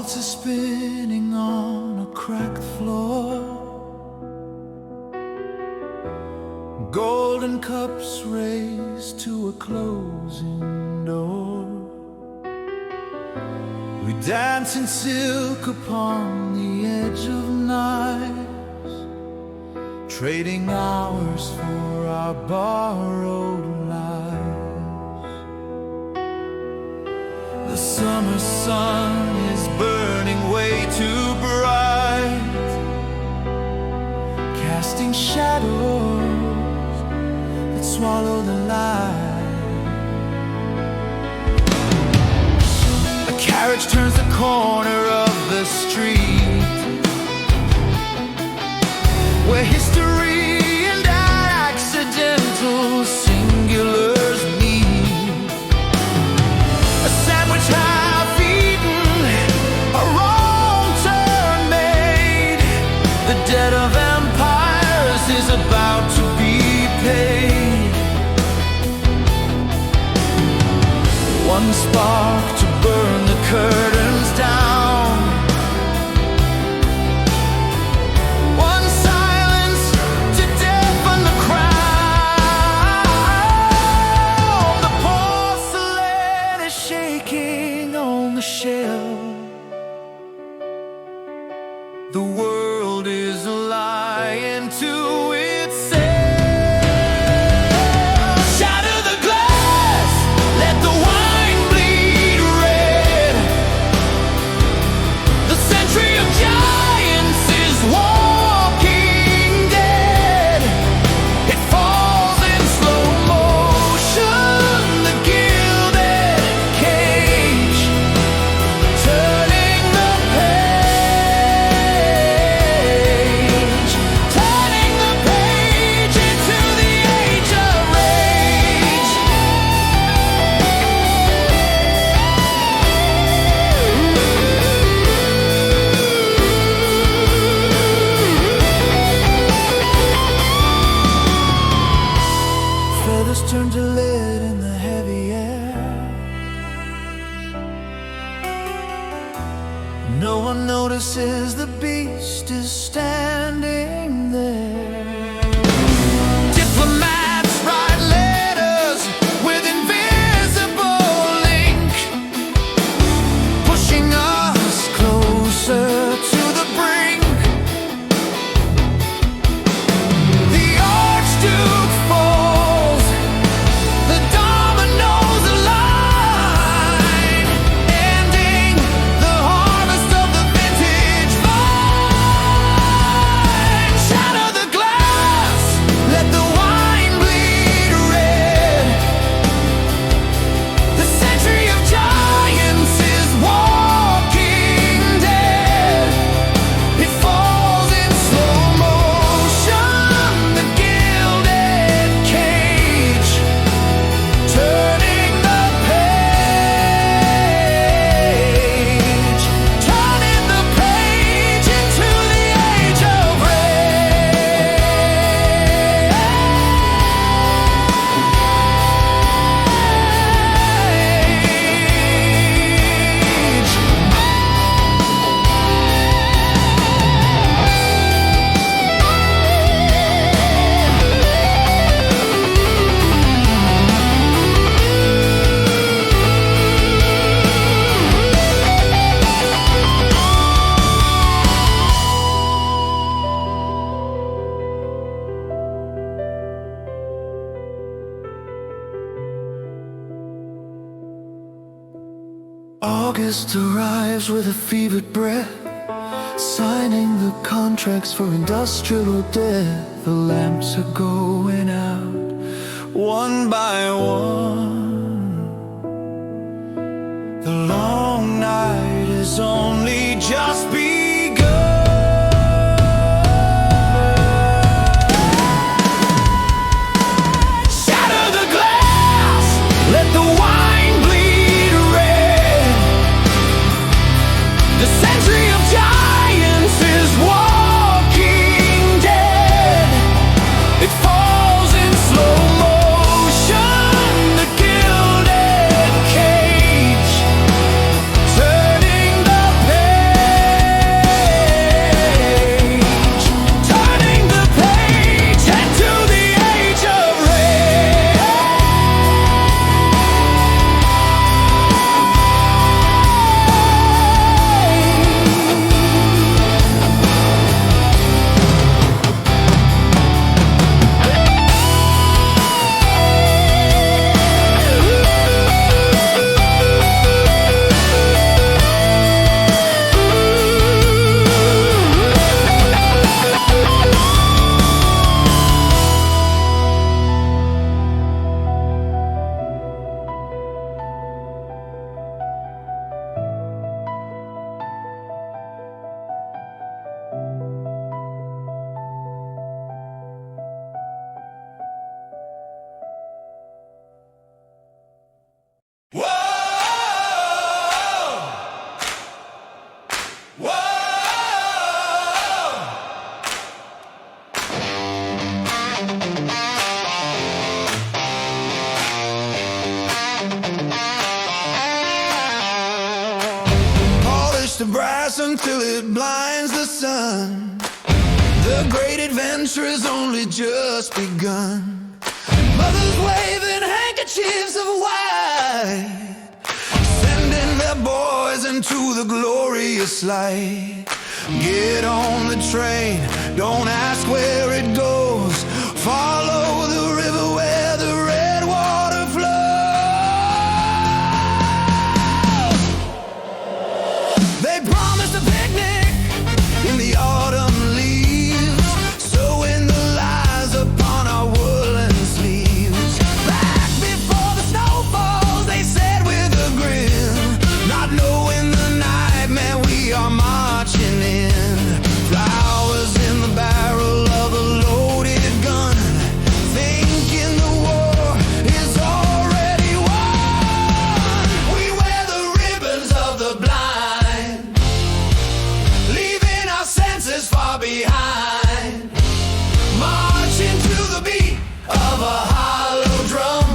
hearts are spinning on a cracked floor. Golden cups race to a closing door. We dance in silk upon the edge of knives, trading hours for our borrowed lives. The summer sun is burning way too bright, casting shadows that swallow the light. A carriage turns the corner of the street, where history and accidental singulars meet. A sandwich half eaten, a wrong turn made. The debt of empires is about to be paid. One spark to burn the curtains down, one silence to deafen the crowd. The porcelain is shaking on the shelf. The world is lying to itself. Shatter the glass, let the wine bleed red. The century of giants is walking dead. It falls in slow motion, the gilded cage, turning the page, turning the page into the age of rage. Feathers turn to lead in the heavy air. No one notices the beast is standing there. Diplomats write letters with invisible ink, pushing us closer to the brink. The Archduke falls, the dominoes align, ending the harvest of the vintage vine. Shatter the glass, let the wine bleed red. The century of giants is walking dead. It falls in slow motion, the gilded cage, turning the page, turning the page into the age of August arrives with a fevered breath, signing the contracts for industrial death. The lamps are going out, one by one. The long night is only just begun. Shatter the glass, let the wine bleed red. The century of giants is walking dead. It falls in slow motion, the gilded cage, turning the page. till it blinds the sun. The great adventure has only just begun. Mothers waving handkerchiefs of white, sending their boys into the glorious light. Get on the train, don't ask where it goes. Follow the river where the red water flows. They promised a picnic in the autumn leaves, sowing the lies upon our woolen sleeves. Back before the snow falls, they said with a grin, not knowing the nightmare we are marching in. Flowers in the barrel of a loaded gun, thinking the war is already won. We wear the ribbons of the blind, leaving our senses far behind. Marching to the beat of a hollow drum,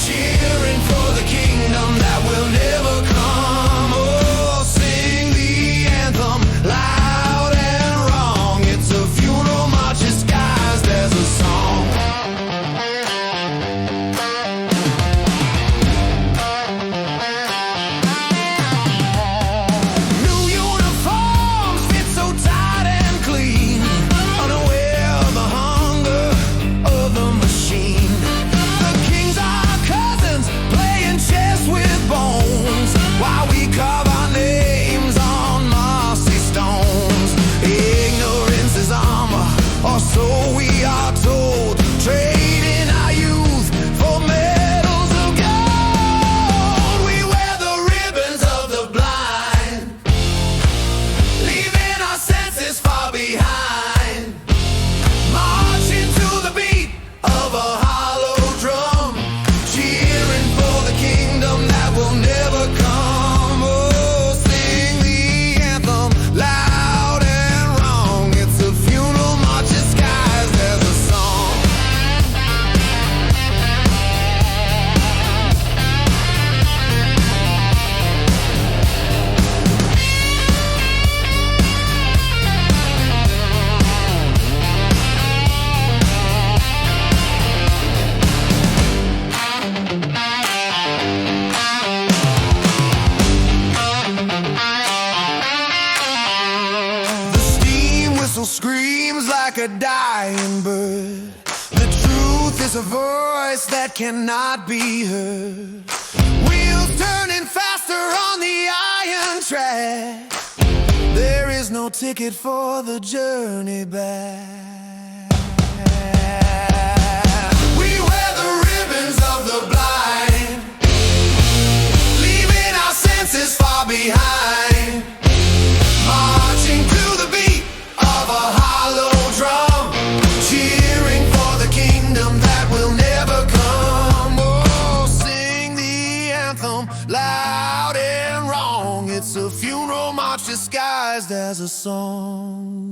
cheering for the kingdom that will never come. Oh, sing the anthem loud and wrong. It's a funeral march disguised as a song. New uniforms fit so tight and clean, unaware of the hunger of the machine. The kings are cousins, playing chess with bones, while we carve our names on mossy stones. Ignorance is armor, or so we are told, trading our youth for medals of gold. We wear the ribbons of the blind, leaving our senses far behind. Marching to the beat of a hollow drum, cheering for the kingdom that will never come. Oh, sing the anthem loud and wrong. It's a funeral march disguised as a song. The steam whistle screams like a dying bird. The truth is a voice that cannot be heard. Wheels turning faster on the iron track. There is no ticket for the journey back. We wear the ribbons of the blind, leaving our senses far behind. Marching to the beat of a hollow drum, cheering for the kingdom that will never come. Oh, sing the anthem loud and wrong. It's a funeral march disguised as a song.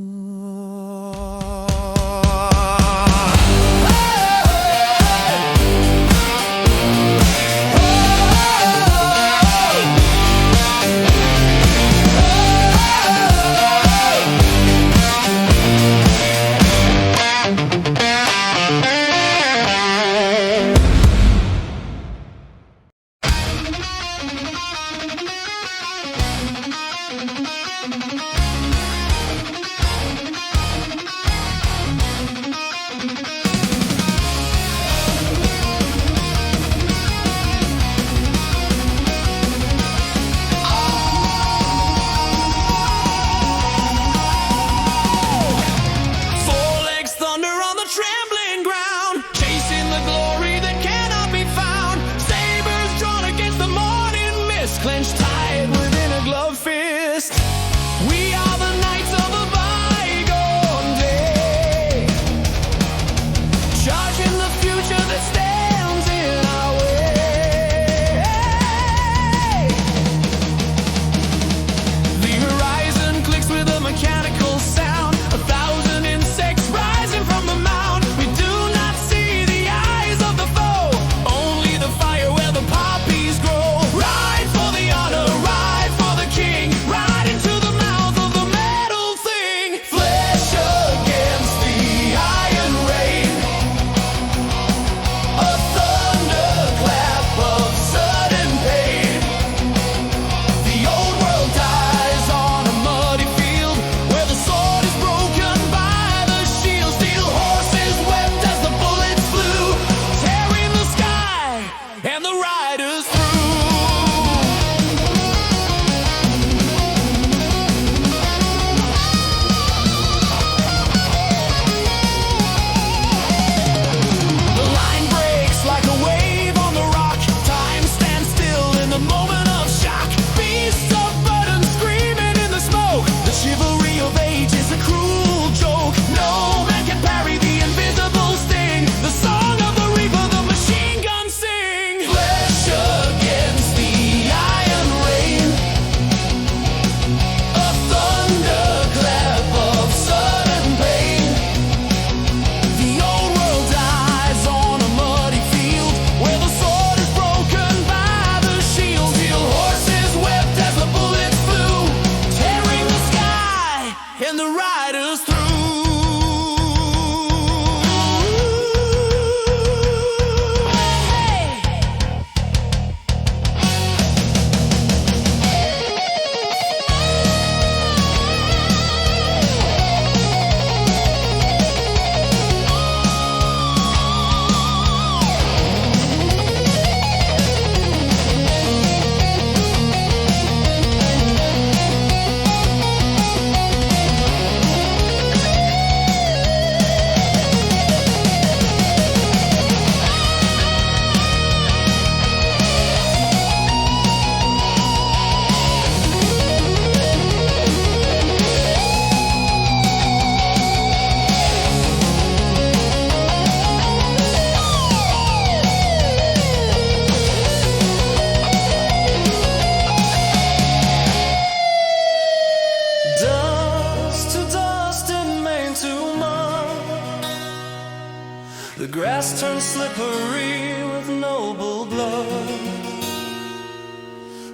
The grass turns slippery with noble blood.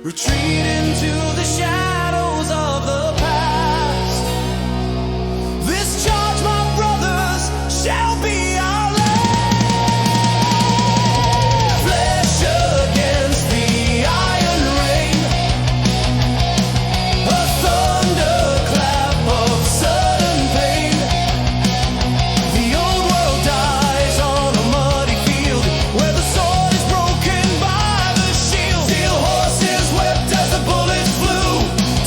Retreat into the shadows of the past. This charge, my brothers, shall be our last. Flesh against the iron rain, a thunderclap of sudden pain. The old world dies on a muddy field where the sword is broken by the shield. Steel horses wept as the bullets flew,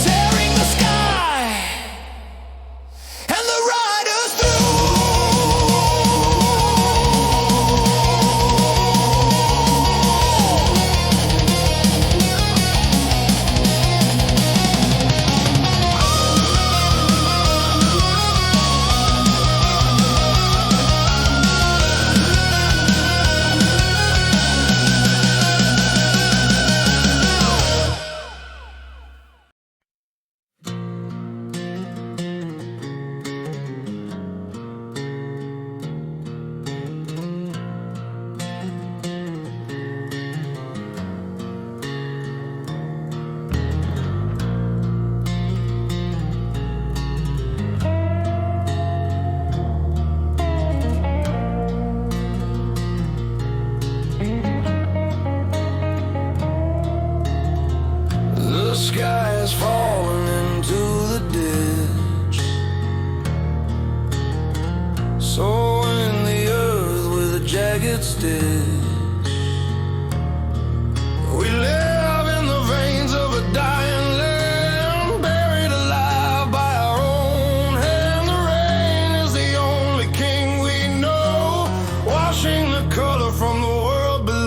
tearing the sky, and the riders threw. The sky has fallen into the ditch, sowing the earth with a jagged stitch. We live in the veins of a dying land, buried alive by our own hand. The rain is the only king we know, washing the color from the world below.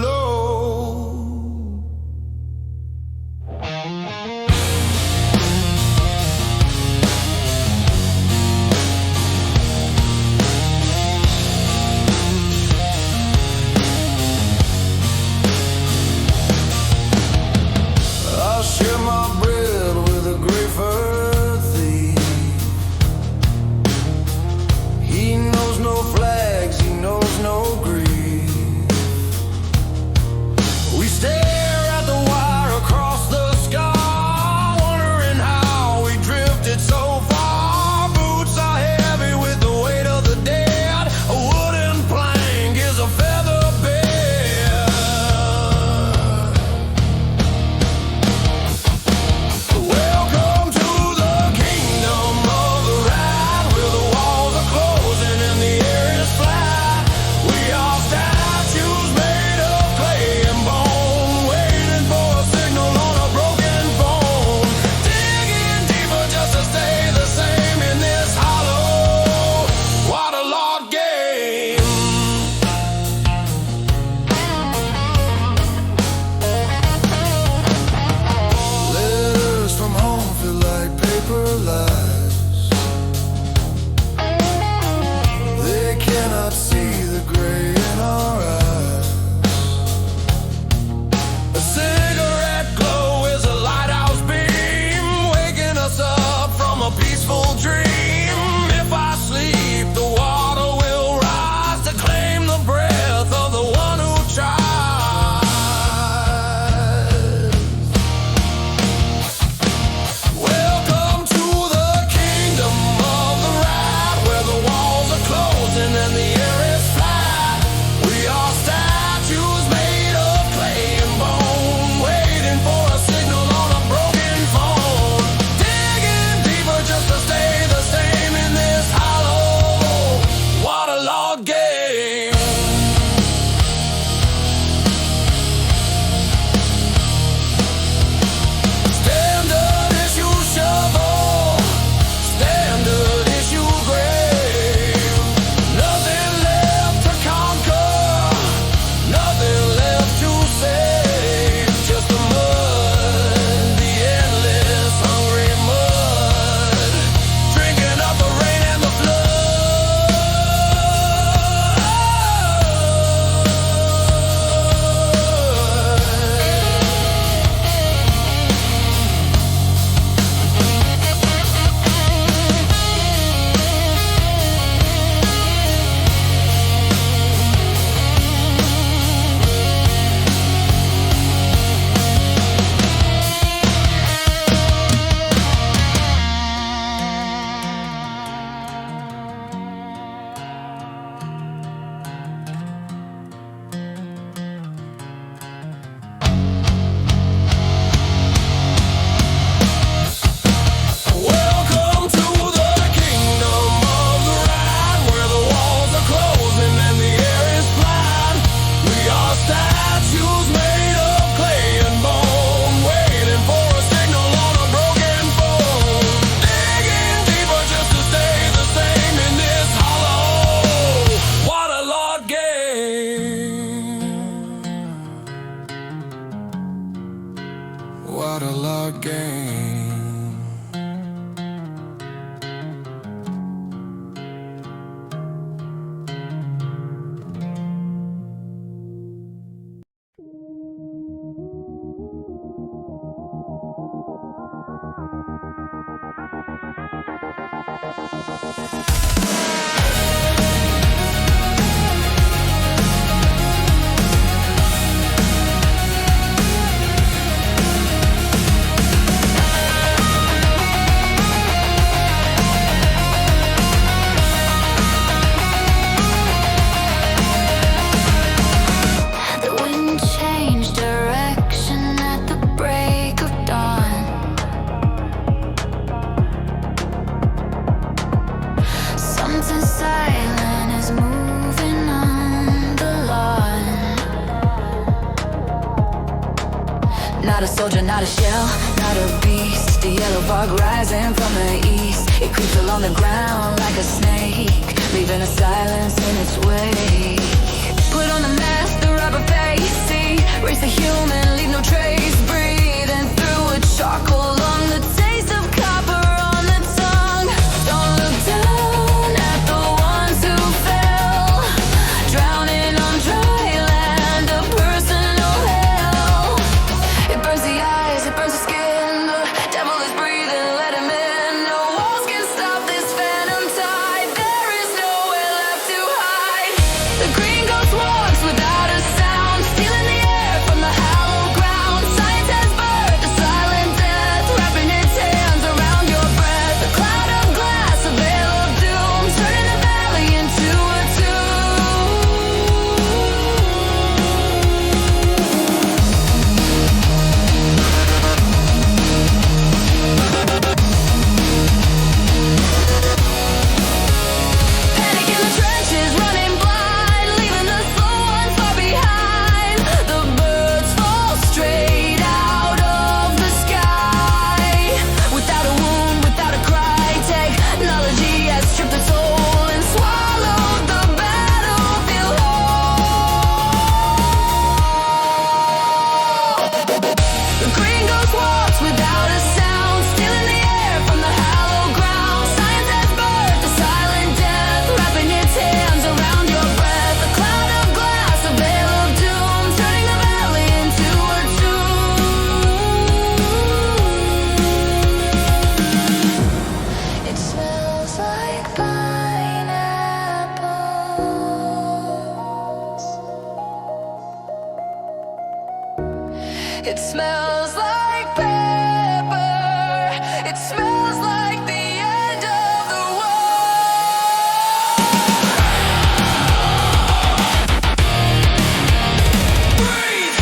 game. Not a soldier, not a shell, not a beast. The yellow fog rising from the east. It creeps along the ground like a snake, leaving a silence in its wake. Put on the mask, the rubber face, see, race the human, leave no trace. Breathing through a charcoal lung, the taste of copper on the tongue. Don't look down at the ones who fell, drowning on dry land, a personal hell. It burns the eyes, it burns the skin. The devil is breathing, let him in. No walls can stop this phantom tide. There is nowhere left to hide. The green ghost walks without a sound, stealing the air from the hallowed ground. Science has birthed a silent death, wrapping its hands around your breath. A cloud of glass, a veil of doom, turning the valley into a Panic in the trenches, running blind, leaving the slow ones far behind. The birds fall straight out of the sky, without a wound, without a cry. Technology has stripped the soul and swallowed the battlefield whole. The green ghost walks without a sound, stealing the air from the hallowed ground. Science has birthed a silent death, wrapping its hands around your breath. A cloud of glass, a veil of doom, turning the valley into a tomb. It smells like pineapples. It smells like pepper. It smells like the end of the world. Breathe.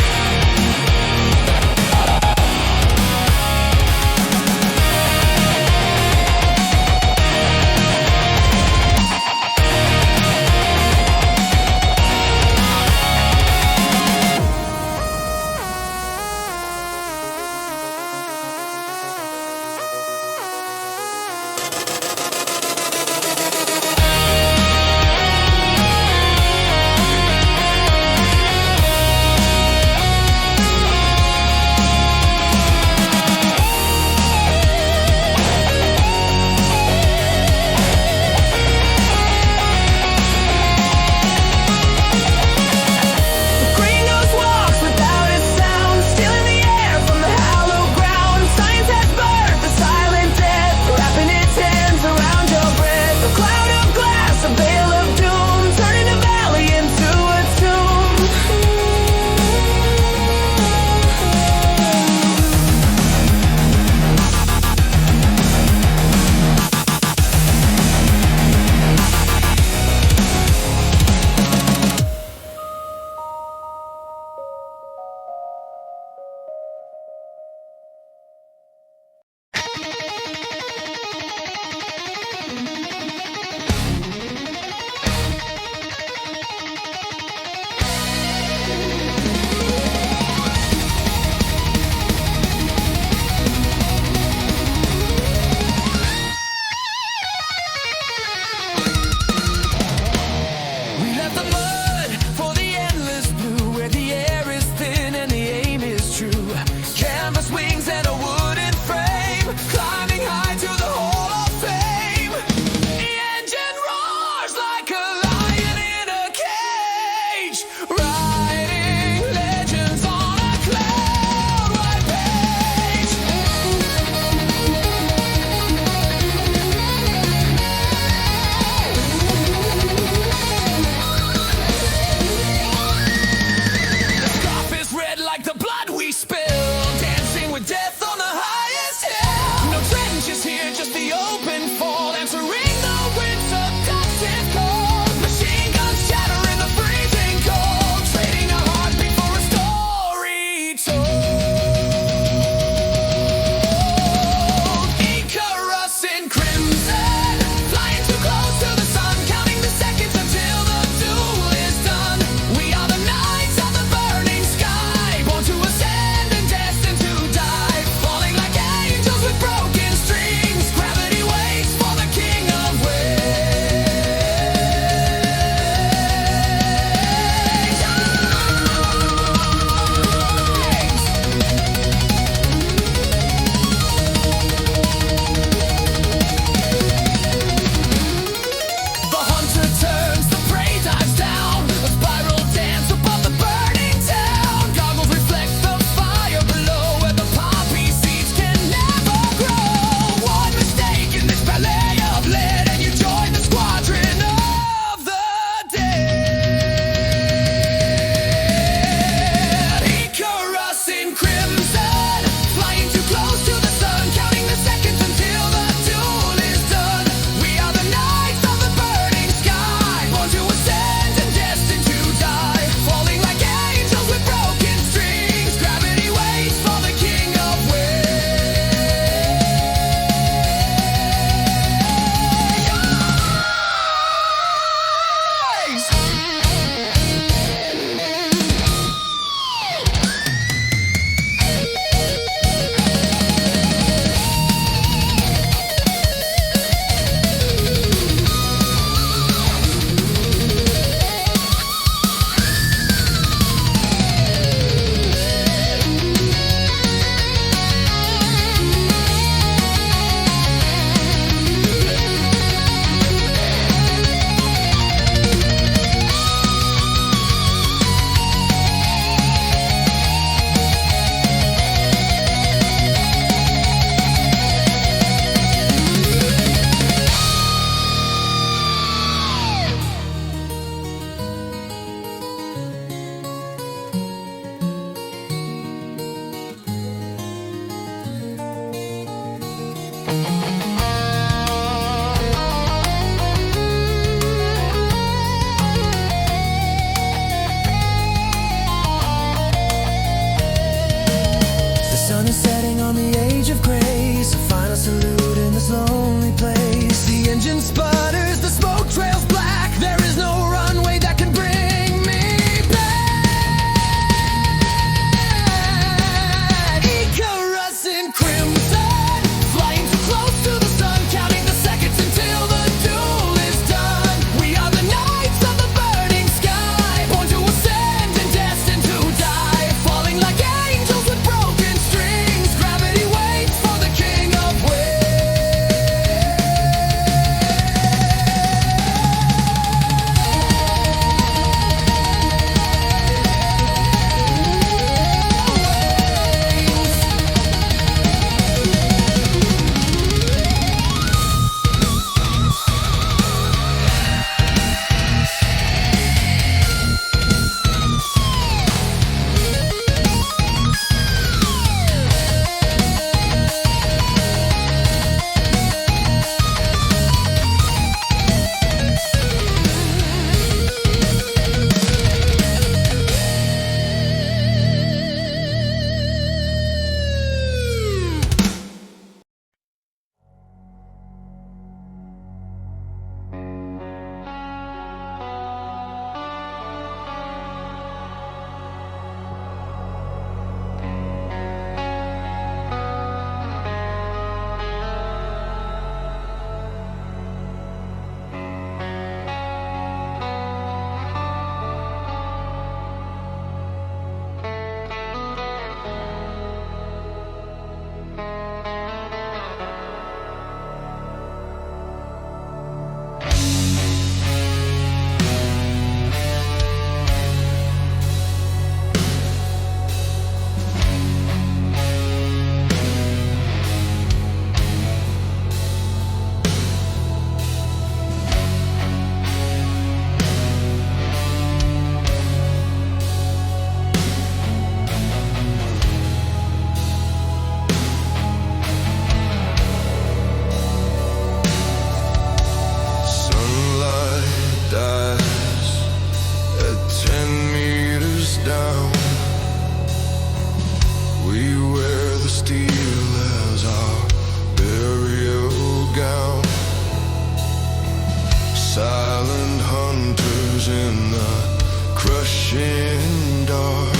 dark,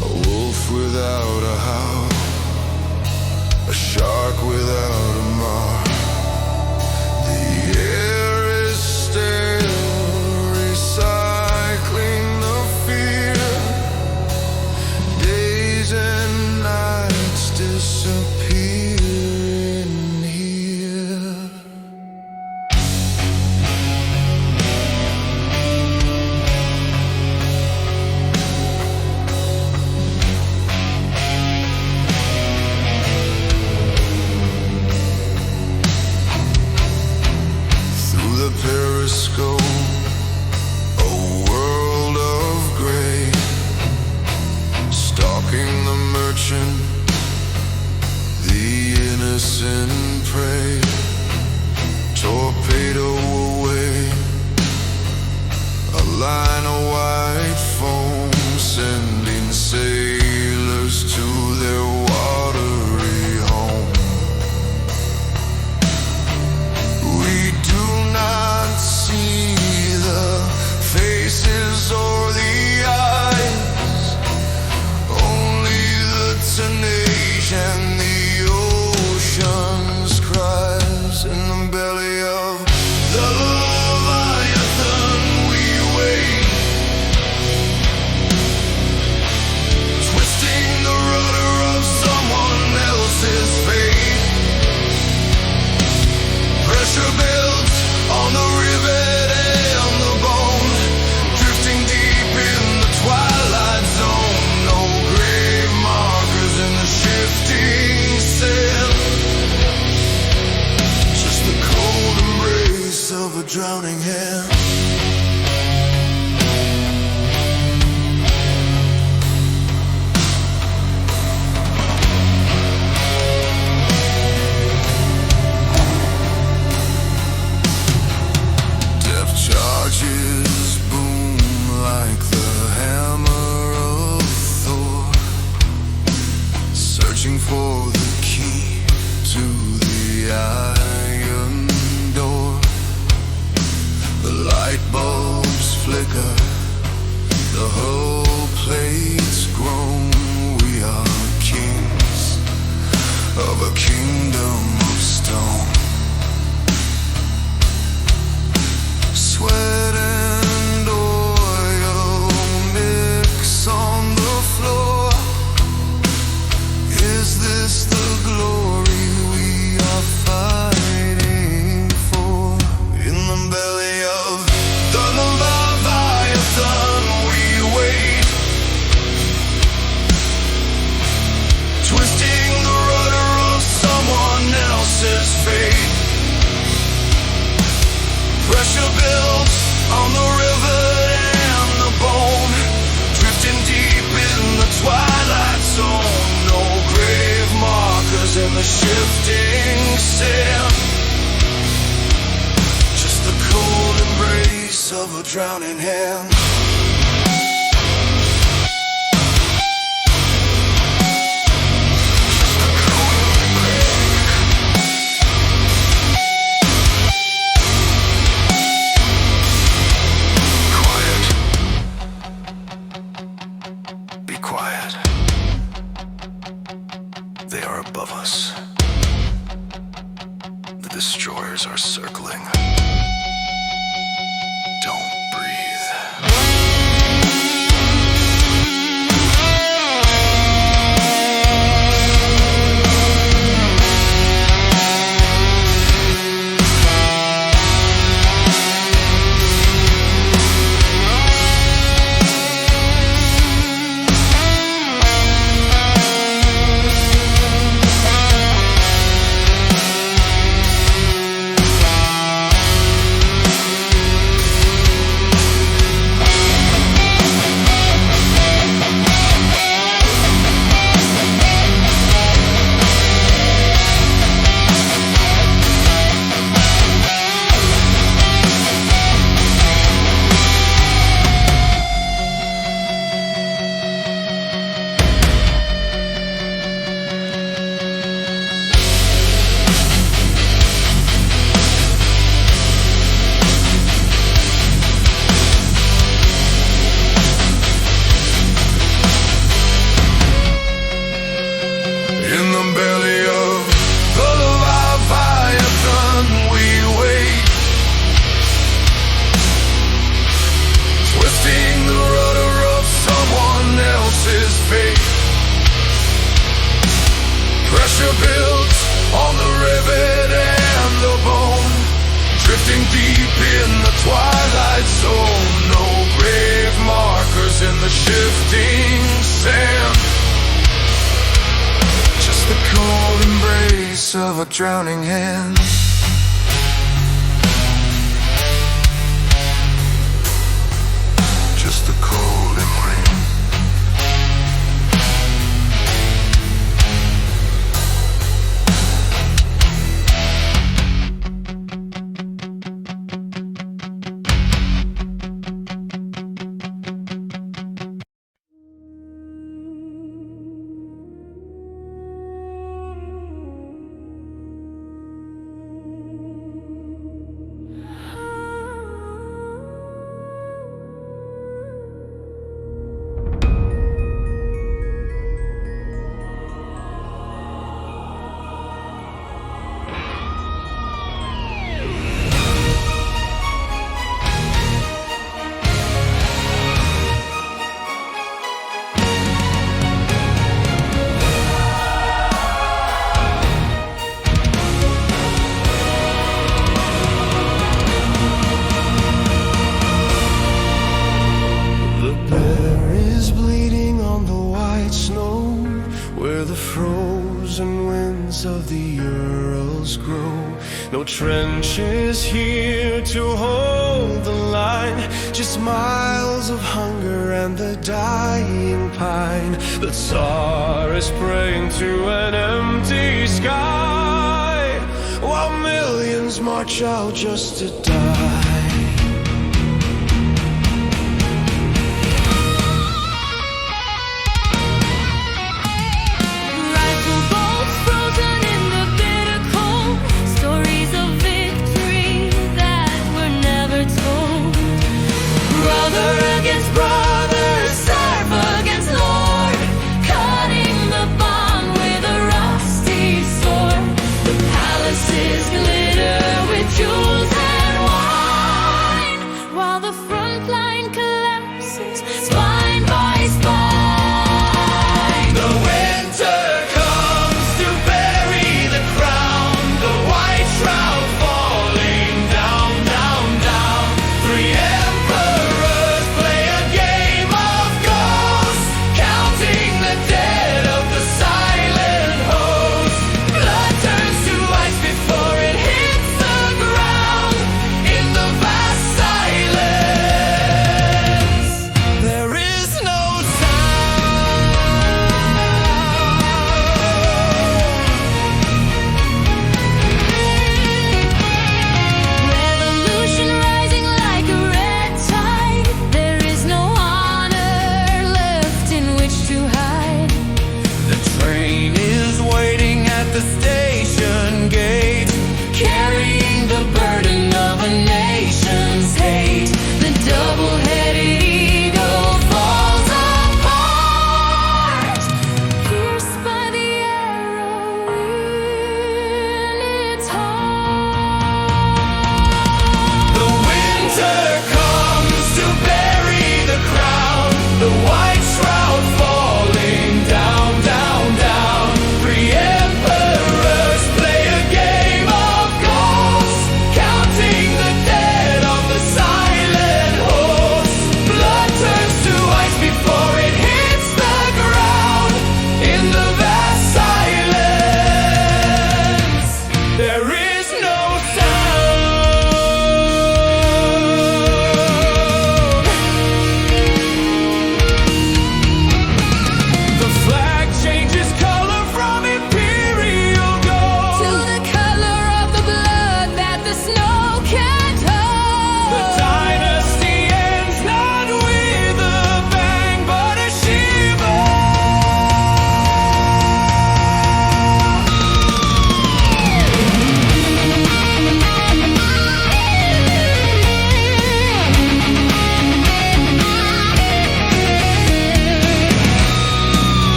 a wolf without a howl, a shark without a mark. The air is still recycling the fear. Days and nights disappear in here. Through the periscope, a world of gray, stalking the merchant, the innocent prey. Torpedo away, a line of white foam, sending sailors to their watery home. We do not see the faces or the eyes, only the tonnage and the ocean's cries. In the belly of the Leviathan we wait, twisting the rudder of someone else's fate. Pressure builds on the rivet and the bone, drifting deep in the twilight zone. No grave markers in the shifting sand, just the cold embrace of a drowning hand. Depth charges boom like the hammer of Thor, searching for the key to the iron door. The light bulbs flicker, the hull plates groan. We are kings of a kingdom of stone. Sweat and oil mix on the floor. Is this the glory we are fighting for? In the belly of the Leviathan we wait, twisting the rudder of someone else's fate. Pressure builds on the rivet and the bone, drifting deep in the twilight zone. No grave markers in the shifting sand, just the cold embrace of a drowning hand. Be quiet. They are above us. The destroyers are circling. Don't breathe. the shifting sand. Just the cold embrace of a drowning hand. Just the cold embrace. Of the Urals grow. No trenches here to hold the line, just miles of hunger and the dying pine. The Tsar is praying to an empty sky, while millions march out just to die.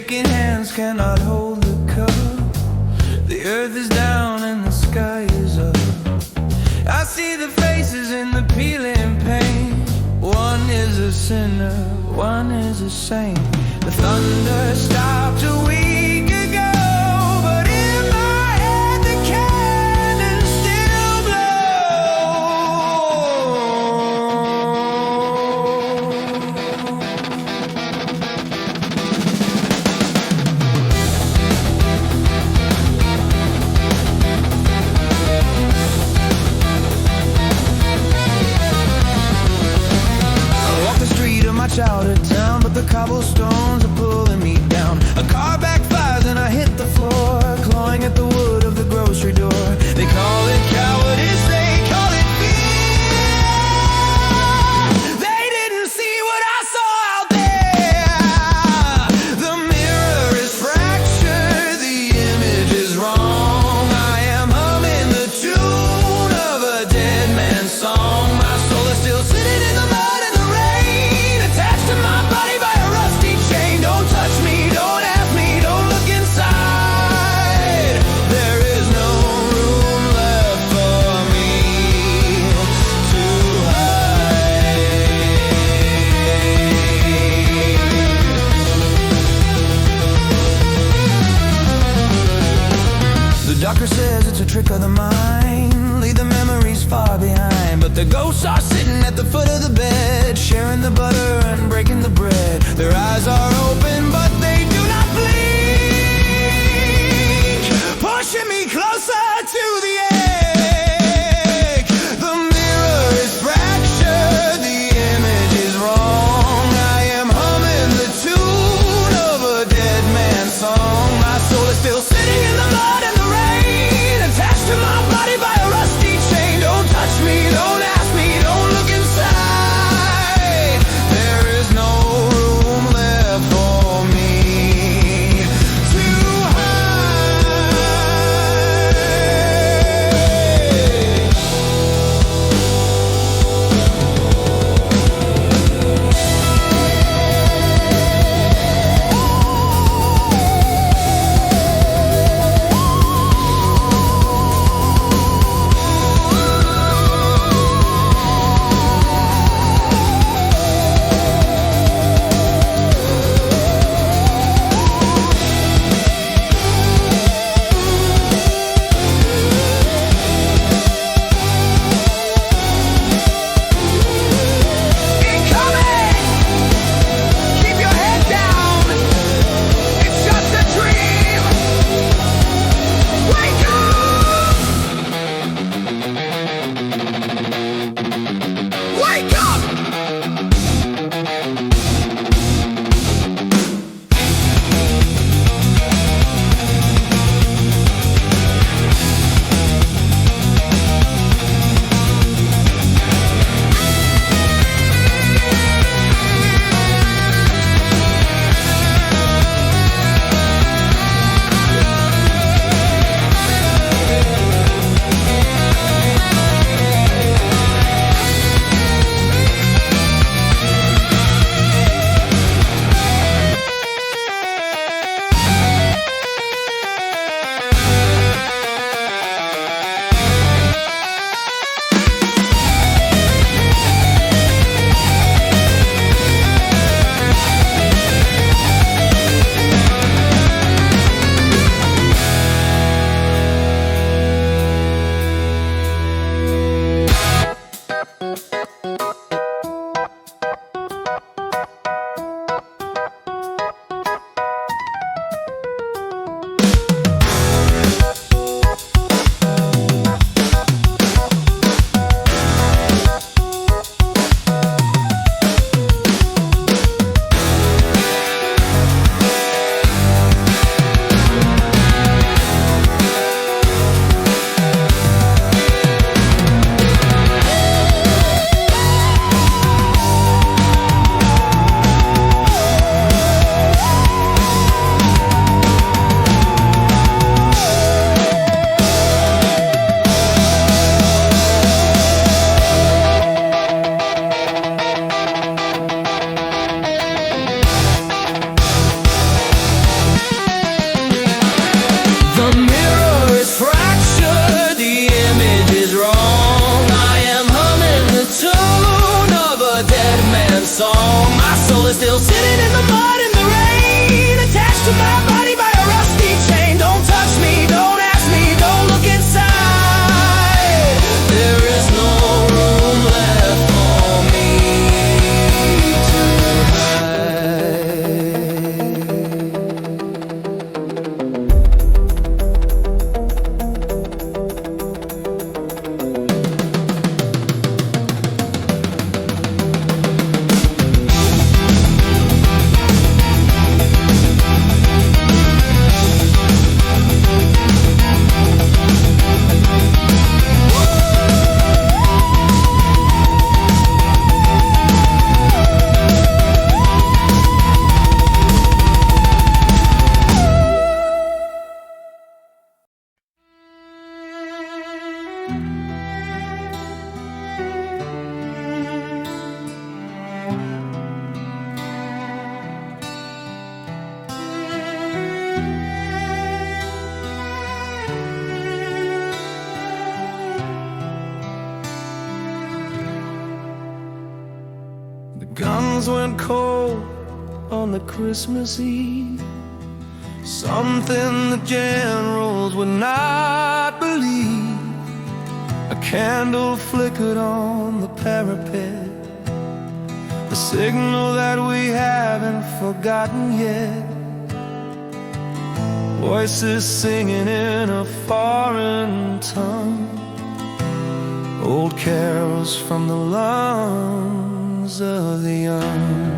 shaking hands cannot hold the cup. The earth is down and the sky is up. I see the faces in the peeling pain. One is a sinner, one is a saint. The thunder stopped a week ago, but in my head the cannons still my childhood town, but the cobblestones are pulling me down. A car tongues went cold on the Christmas Eve. Something the generals would not believe. A candle flickered on the parapet, the signal that we haven't forgotten yet. Voices singing in a foreign tongue, old carols from the lungs of the young.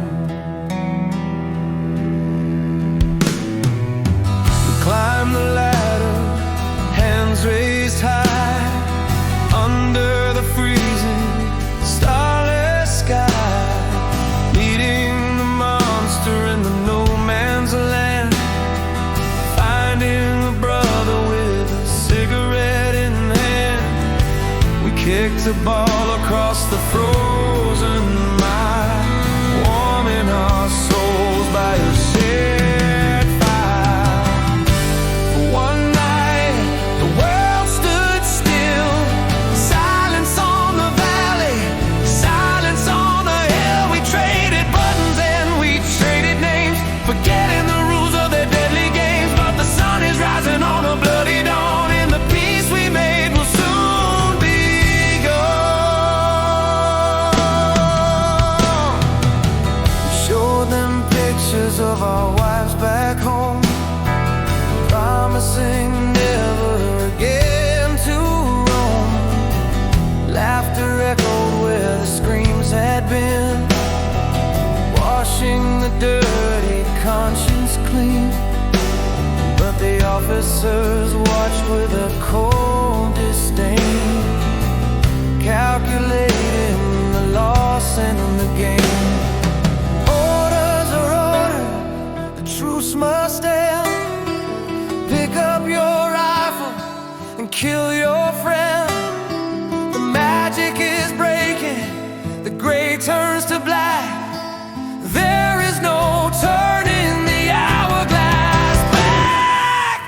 Climb the ladder, hands raised high, under the freezing starless sky, meeting the monster in the no man's land, finding a brother with a cigarette in hand. We kicked the ball across the frozen mile, warming our souls by a shared fire. One night, the world stood still. Silence on the valley, silence on the hill. We traded buttons and we traded names, forgetting the rules of their deadly games. But the sun is rising on a bloody dawn, and the peace we made will soon be gone. We showed them pictures of our wives back home, promising never again to roam. Laughter echoed where the screams had been, washing the dirty conscience clean. But the officers watched with a cold disdain, calculating the loss and the gain. Orders are ordered, the truce must end. Pick up your rifle and kill your friend. The magic is breaking, the gray turns to black. There is no turning the hourglass back.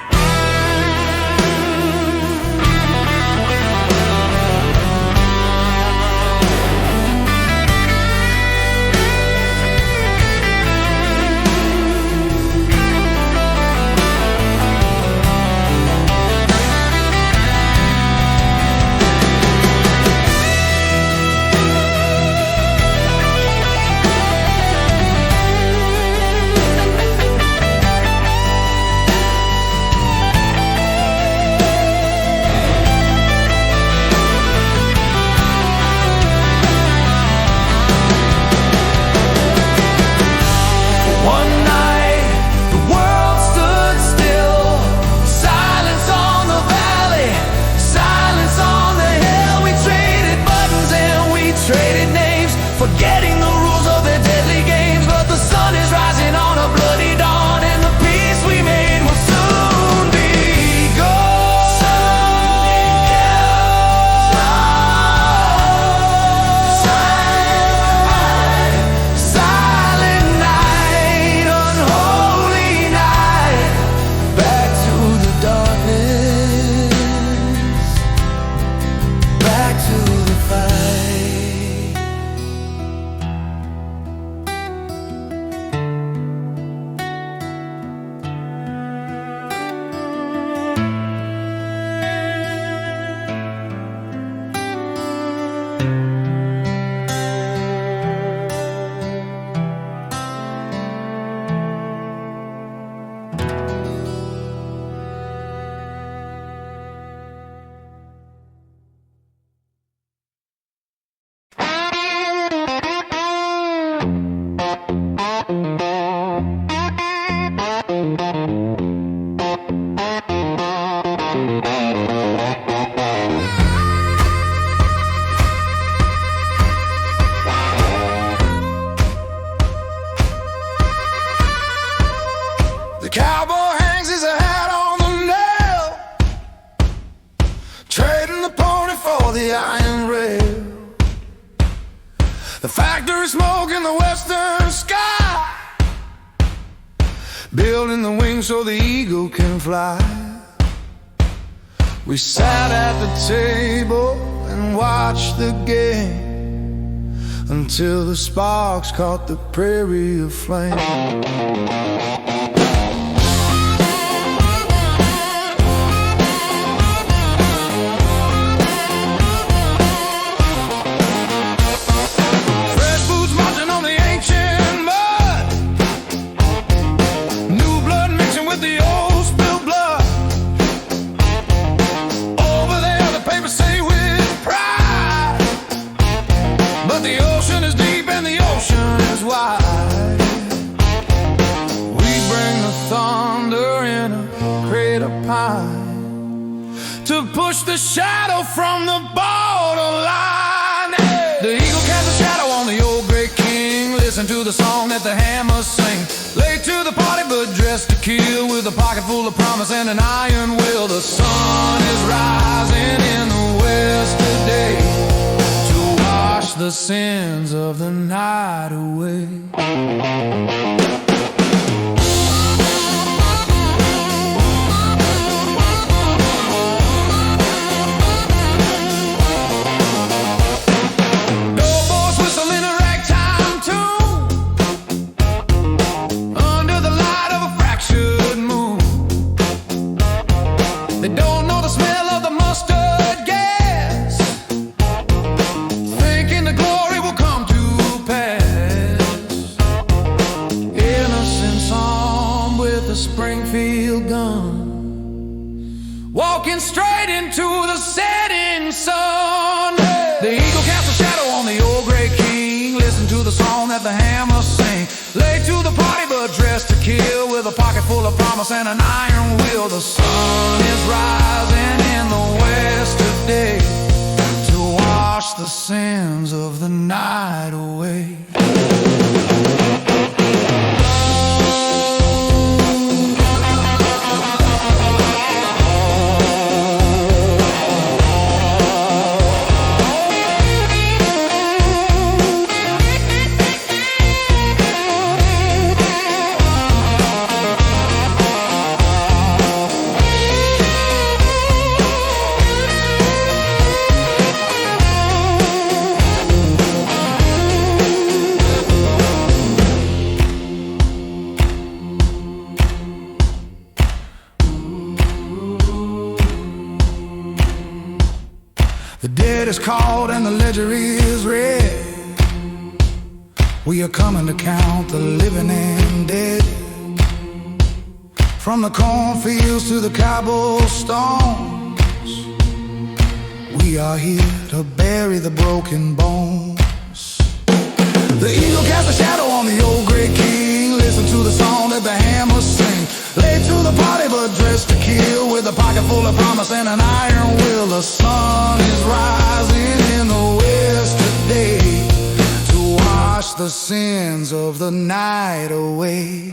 One night, the world stood still. Silence on the valley, silence on the hill. We traded buttons and we traded names, forgetting the rules of their deadly games. But the sun is rising on a bloody dawn, and the peace we made will soon be gone. Silent night, unholy night, back to the darkness, back to the fight. The cowboy hangs his hat on the nail, trading the pony for the iron rail. The factory smoke in the western sky, building the wings so the eagle can fly. We sat at the table and watched the game. until the sparks caught the prairie aflame. To push the shadow from the borderline. The eagle casts a shadow on the old great king. Listen to the song that the hammers sing. Late to the party but dressed to kill, with a pocket full of promise and an iron will. The sun is rising in the west today to wash the sins of the night away. Springfield gun, walking straight into the setting sun. The eagle casts a shadow on the old great king. Listen to the song that the hammers sing. Late to the party but dressed to kill, with a pocket full of promise and an iron will. The sun is rising in the west today to wash the sins of the night away. The dead is called and the ledger is read. We are coming to count the living and dead. From the cornfields to the cobblestones, we are here to bury the broken bones. The eagle casts a shadow on the old great king. Listen to the song that the hammers sing. Late to the party but dressed to kill, with a pocket full of promise and an iron will. The sun is rising in the west today to wash the sins of the night away.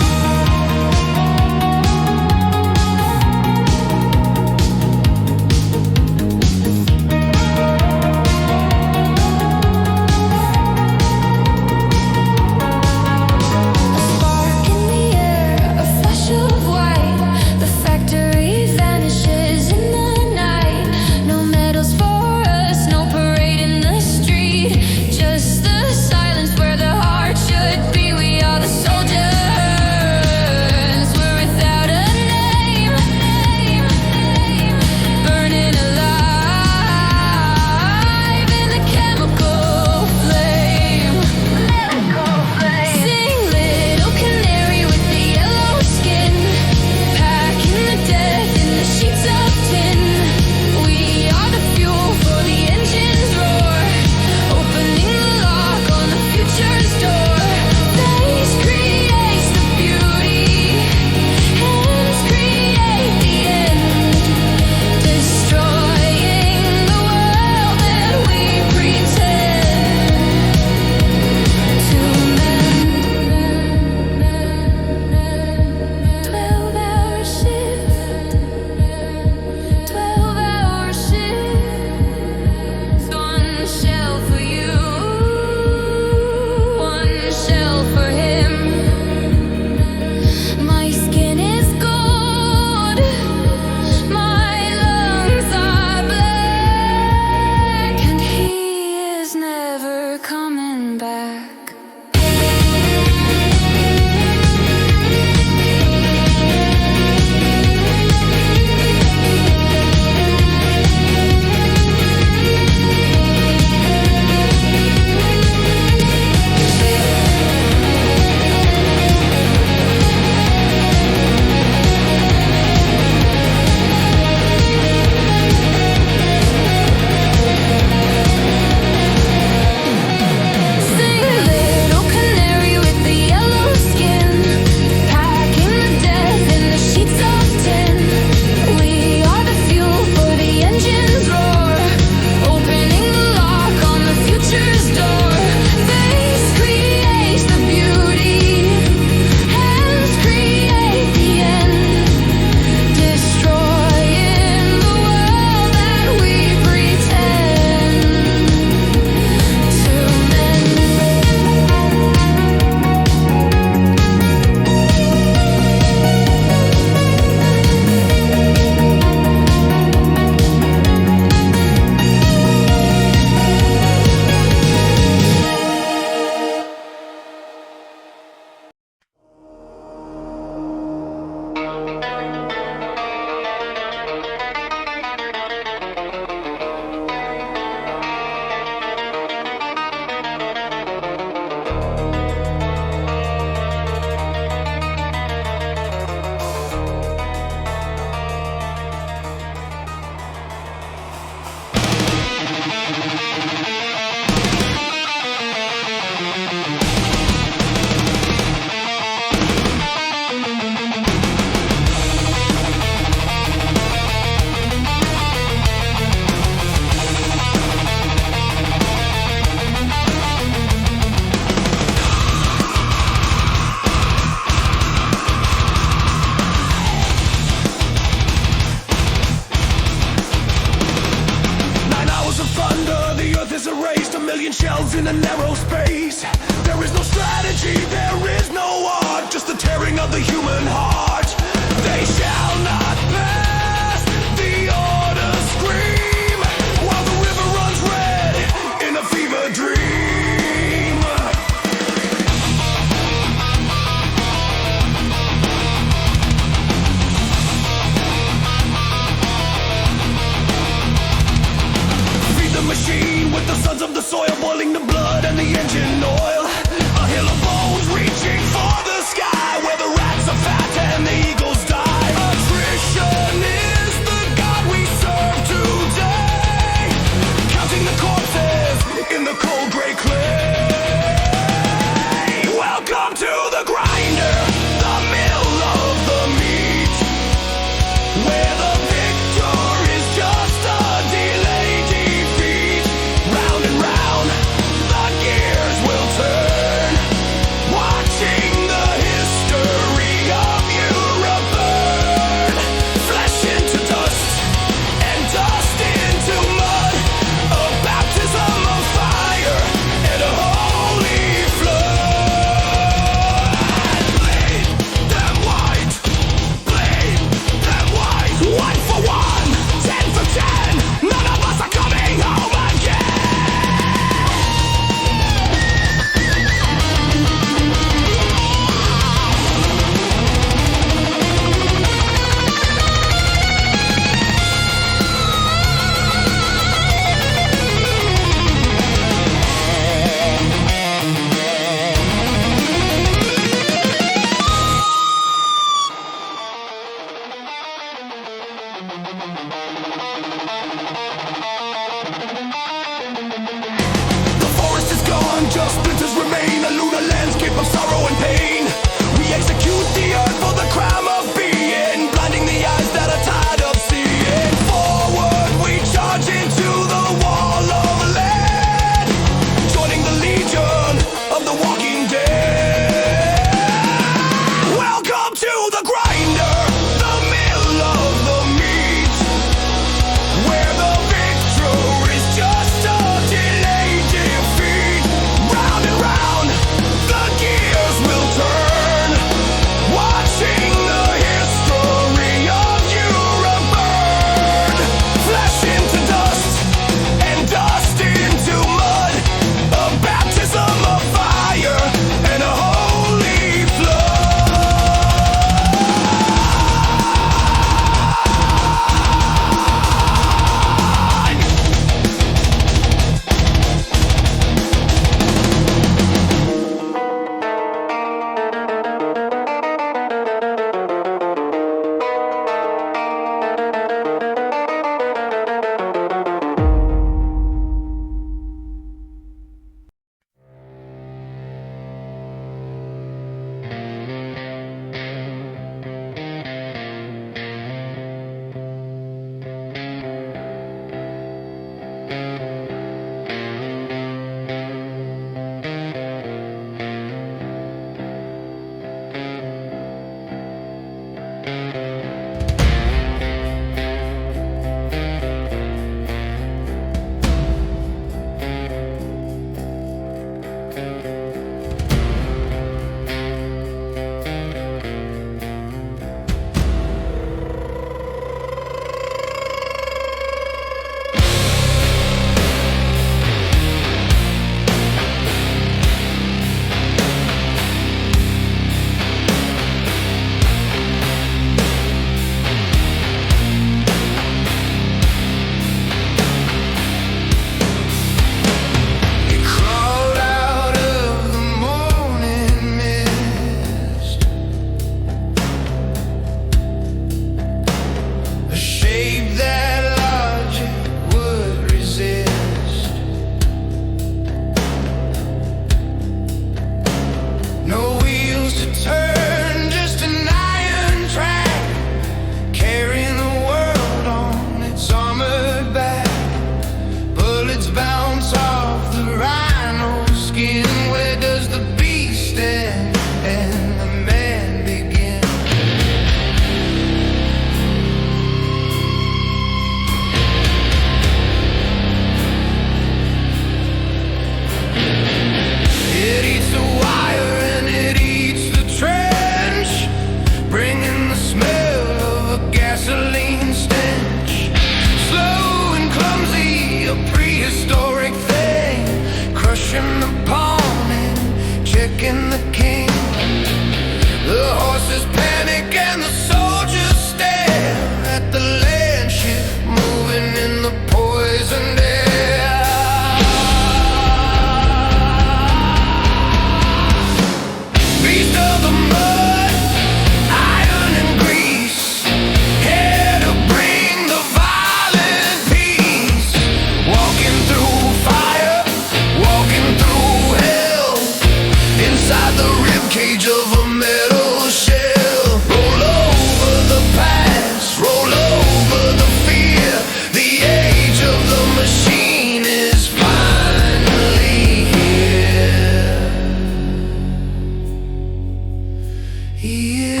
Yeah.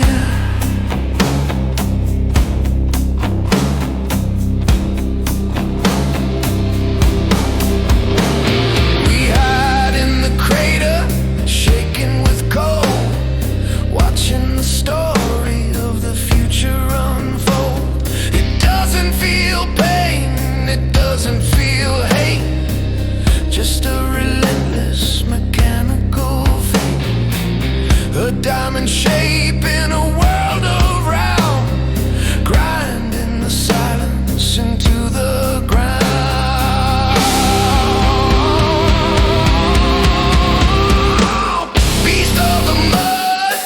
We hide in the crater, shaking with cold, watching the story of the future unfold. It doesn't feel pain, it doesn't feel hate, just a relentless mechanical fate. A diamond shape in a world around, grinding the silence into the ground. Beast of the mud,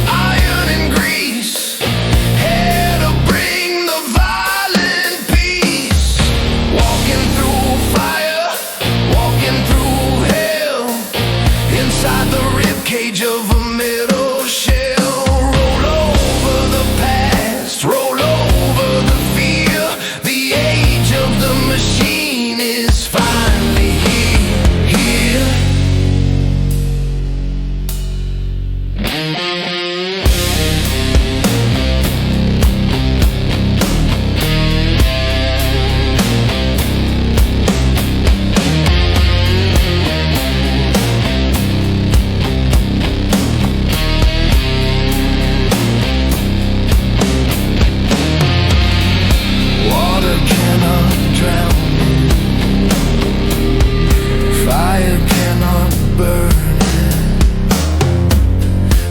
iron and grease, here to bring the violent peace. Walking through fire, walking through hell, inside the ribcage of a metal shell. Roll over the past, roll over the fear. The age of the machine is finally here. Water cannot drown it, fire cannot burn it,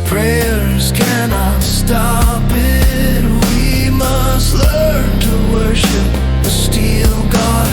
prayers cannot stop it. We must learn to worship the steel god.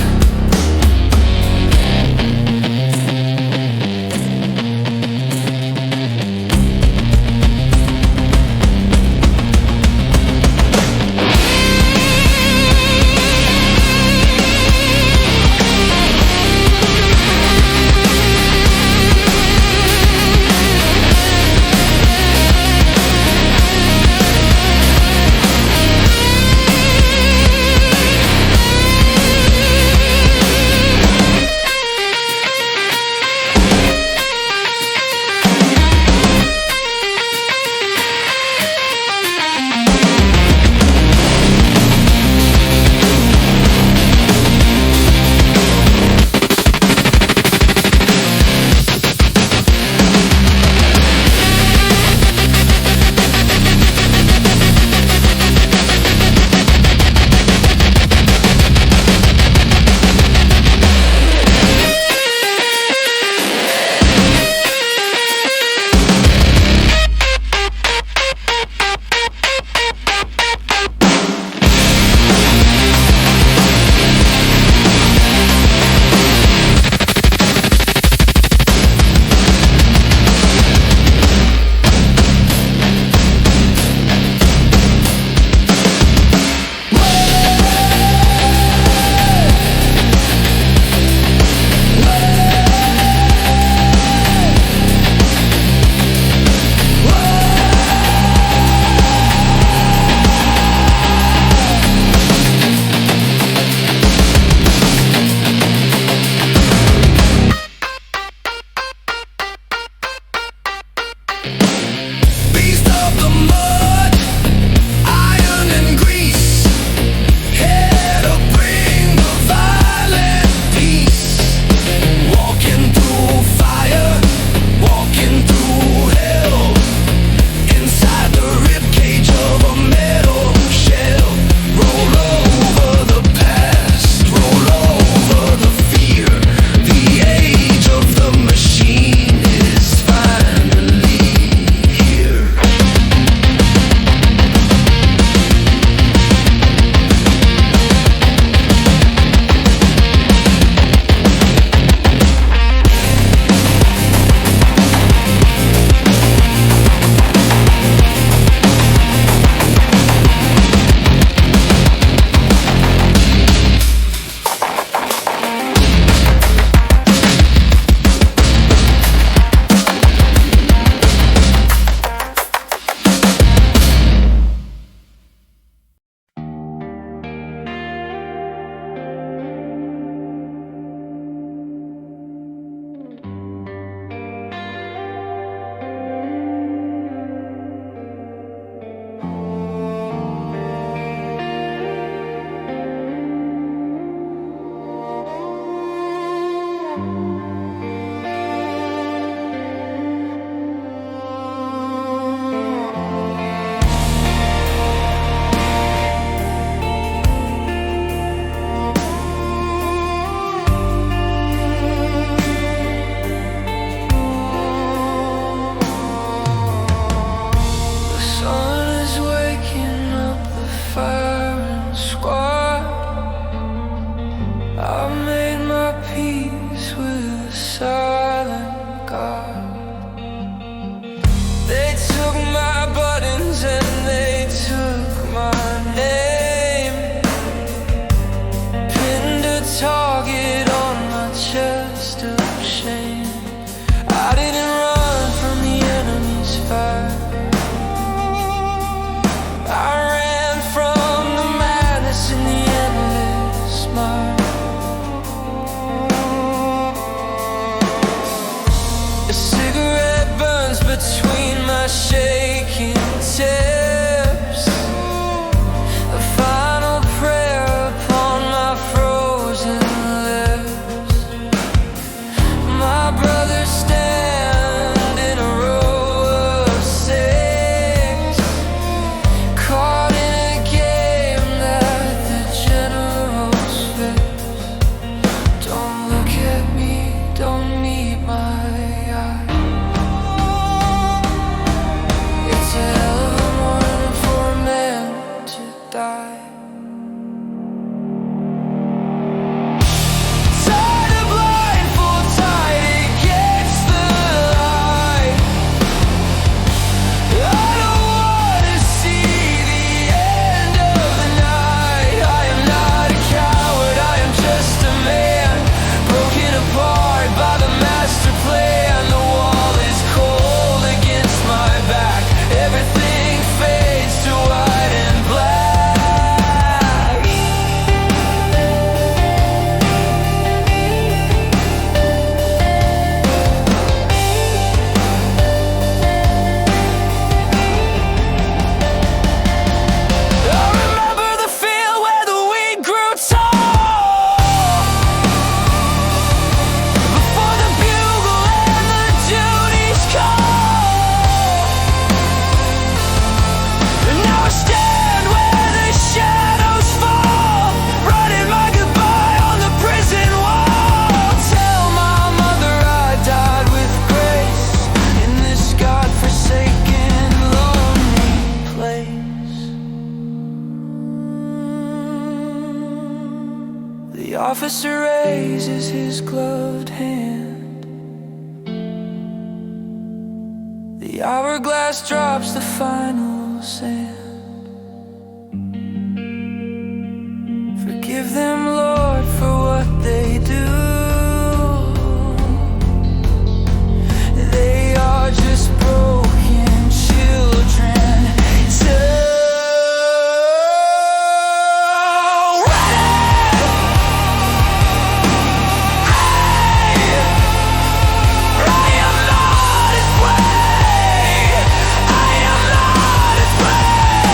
officer raises his gloved hand. The hourglass drops the final sand. Forgive them, Lord, for what they do. They are just broken children. I am not his way.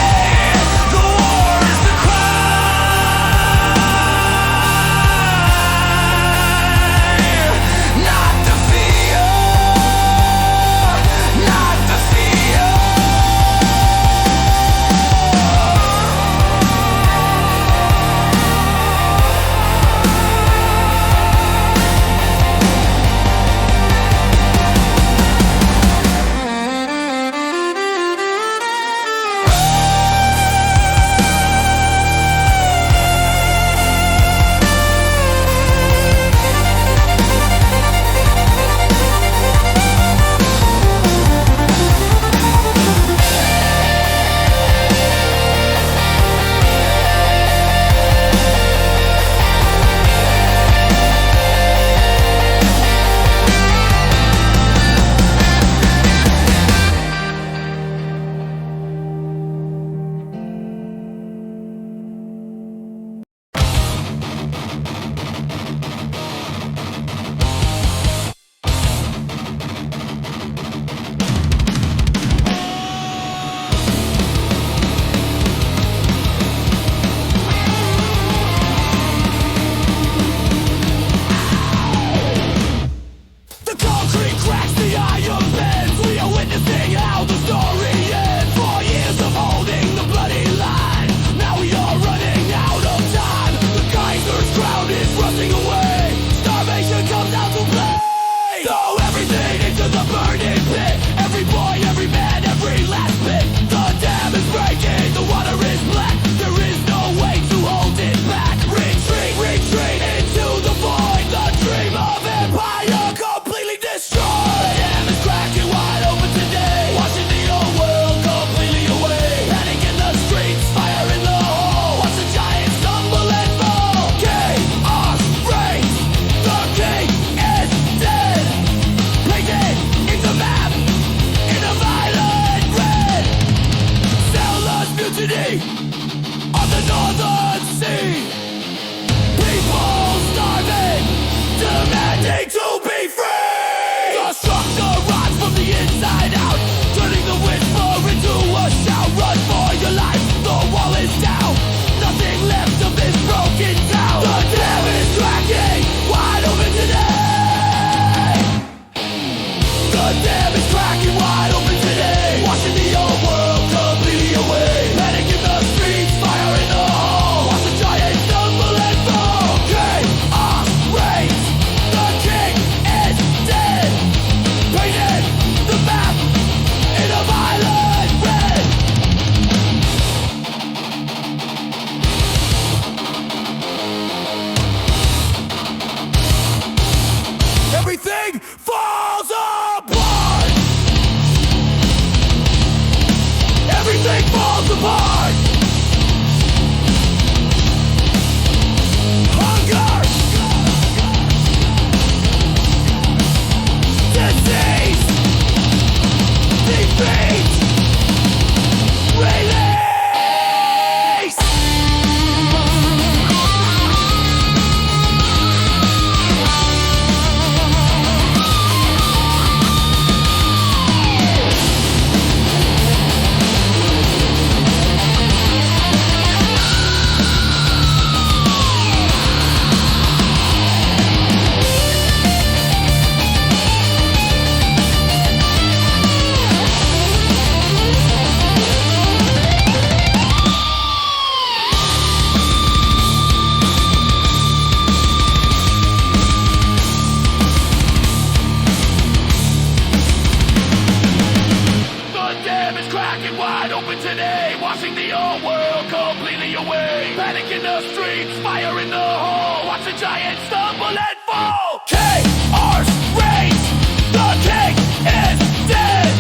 Cracking wide open today, washing the old world completely away. Panic in the streets, fire in the hall. Watch the giants stumble and fall. Chaos reigns, the king is dead.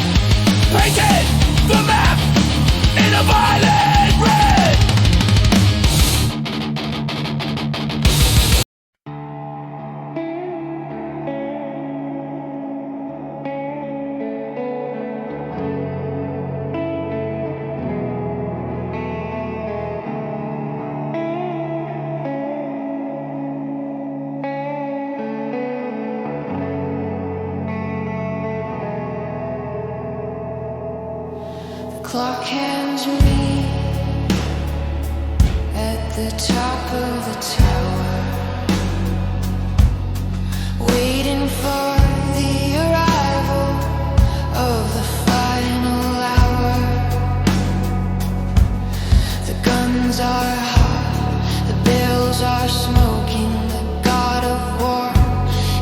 Painted the map in a violent red. Clock hands me at the top of the tower, waiting for the arrival of the final hour. The guns are hot, the bells are smoking, the god of war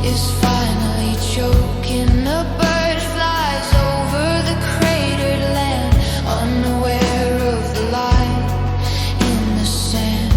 is finally choking. The bird flies over the cratered land, unaware of the line in the sand.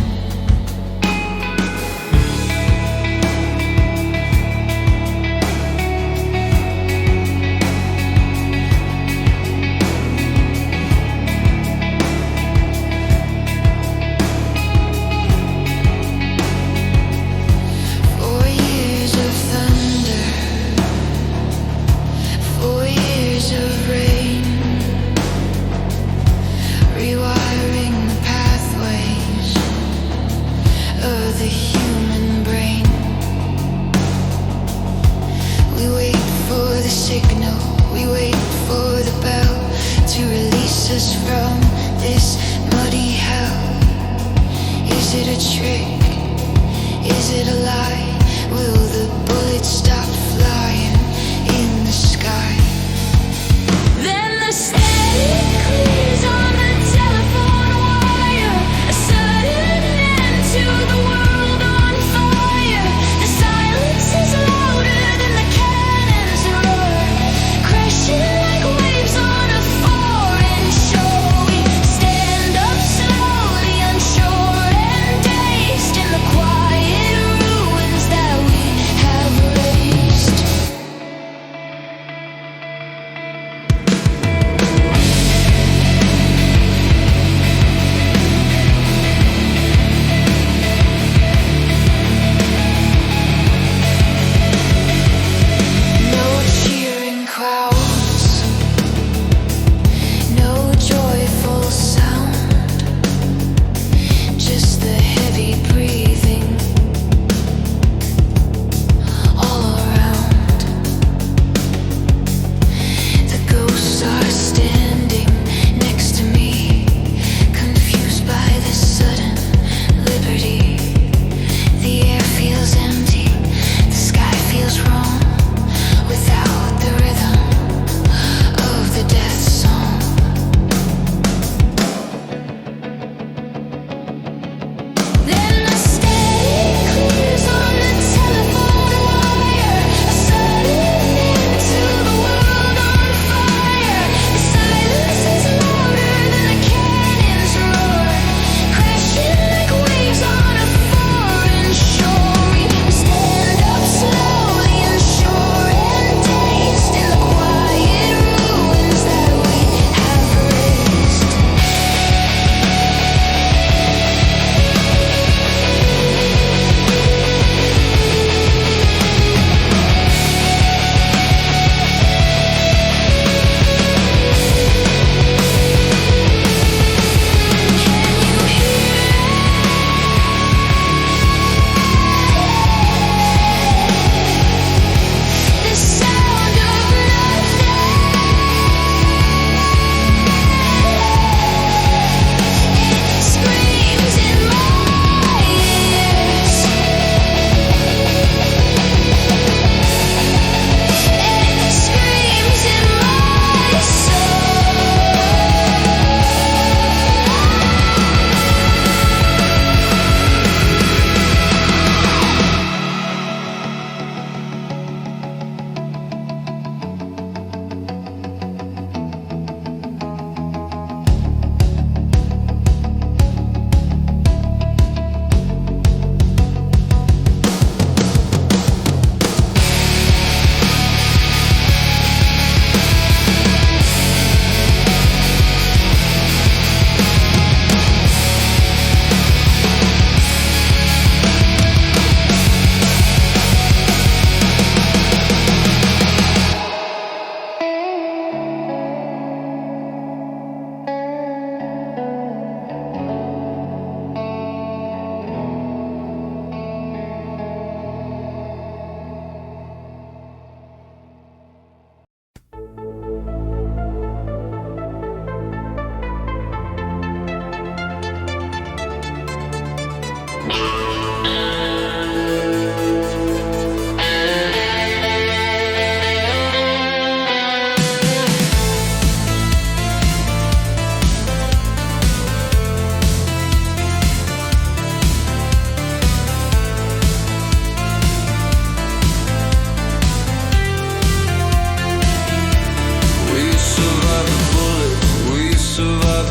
Quiet ruins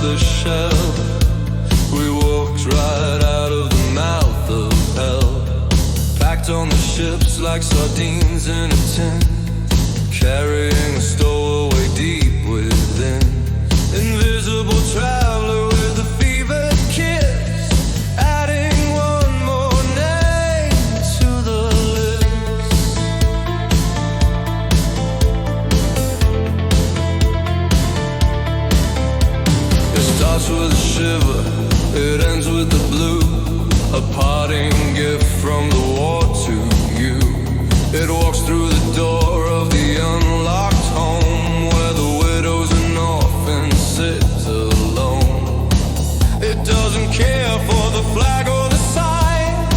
the shell. We walked right out of the mouth of hell. Packed on the ships like sardines in a tin, carrying a stowaway deep within. Invisible traveler with a fevered kiss, adding one more name to the list. It starts with a shiver, it ends with the blue, a parting gift from the war to you. It walks through the door of the unlocked home, where the widows and orphans sit alone. It doesn't care for the flag or the sign.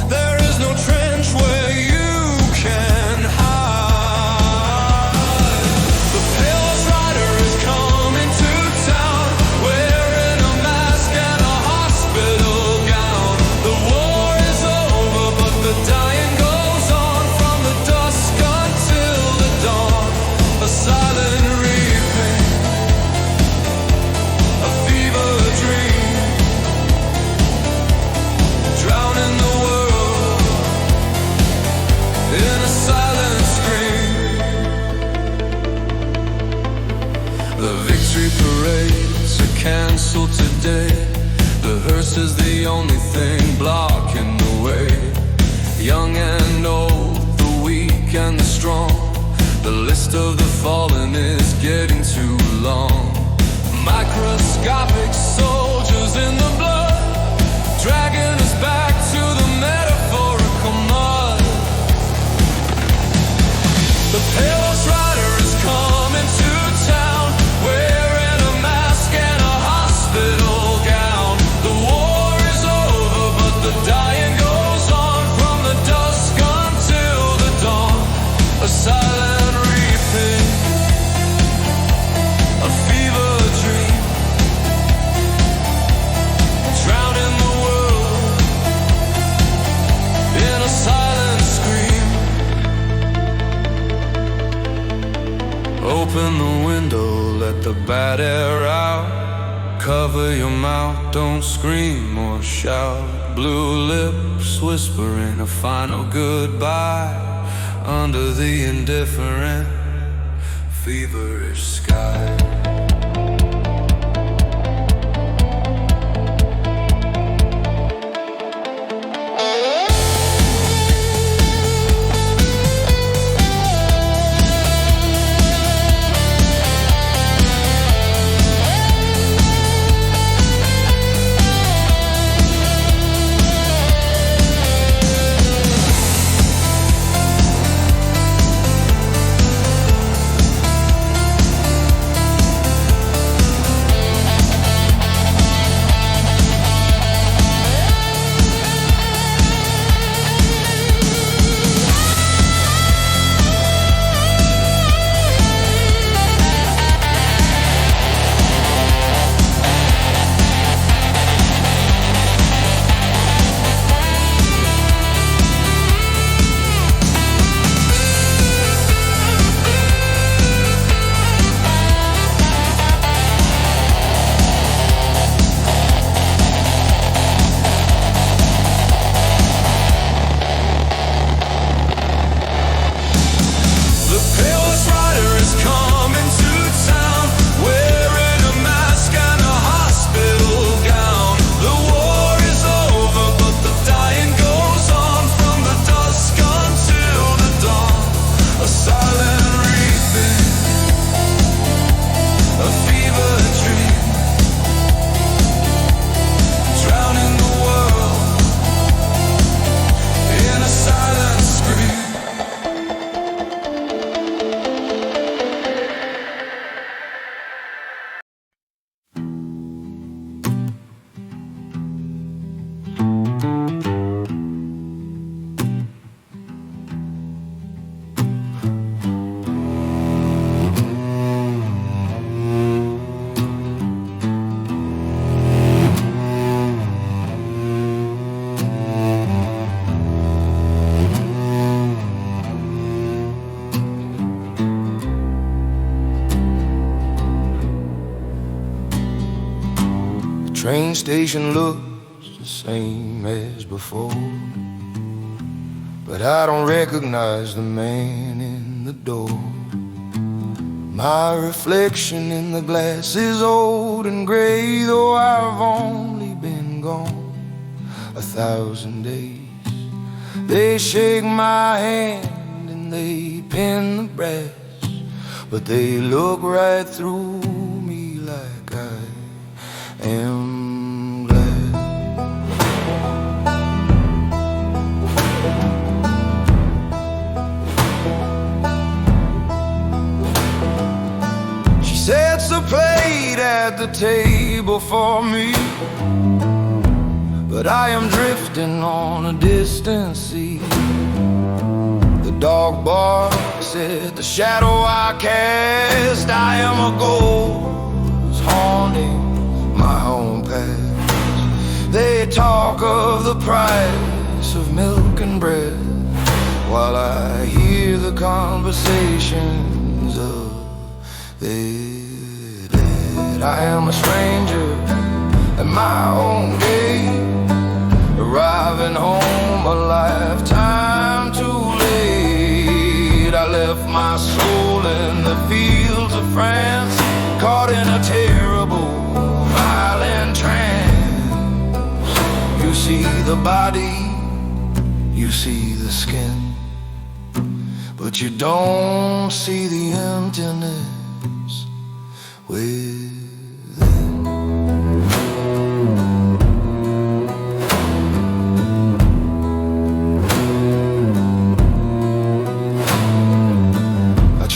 There is no trench where you can hide. The Pale Rider is coming to town, wearing a mask and a hospital gown. The war is over, but the dying goes on, from the dusk until the dawn. A silent reaping, a fever dream, drowning the world in a silent scream. The victory parades are cancelled today. The hearse is the only thing blocking the way. Young and old, the weak and the strong, the list of the fallen is getting too long. Microscopic soldiers in the blood, dragging us back to the metaphorical mud. The Pale Rider is coming to town, wearing a mask and a hospital gown. The war is over, but the dying goes on, from the dusk until the dawn. A silent reaping, a fever dream, drowning the world in a silent scream. Open the window, let the bad air out. Cover your mouth, don't scream or shout. Blue lips whispering a final goodbye under the indifferent, feverish sky. train station looks the same as before, but I don't recognize the man in the door. My reflection in the glass is old and gray, though I've only been gone 1,000 days. They shake my hand and they pin the brass, but they look right through me like I am glad. She sets a plate at the table for me, but I am drifting on a distant sea. The dog barks at the shadow I cast. I am a ghost haunting my own past. They talk of the price of milk and bread, while I hear the conversations of their dead. I am a stranger at my own gate, arriving home a lifetime too late. I left my soul in the fields of France, caught in a terrible, violent trance. You see the body, you see the skin, but you don't see the emptiness within.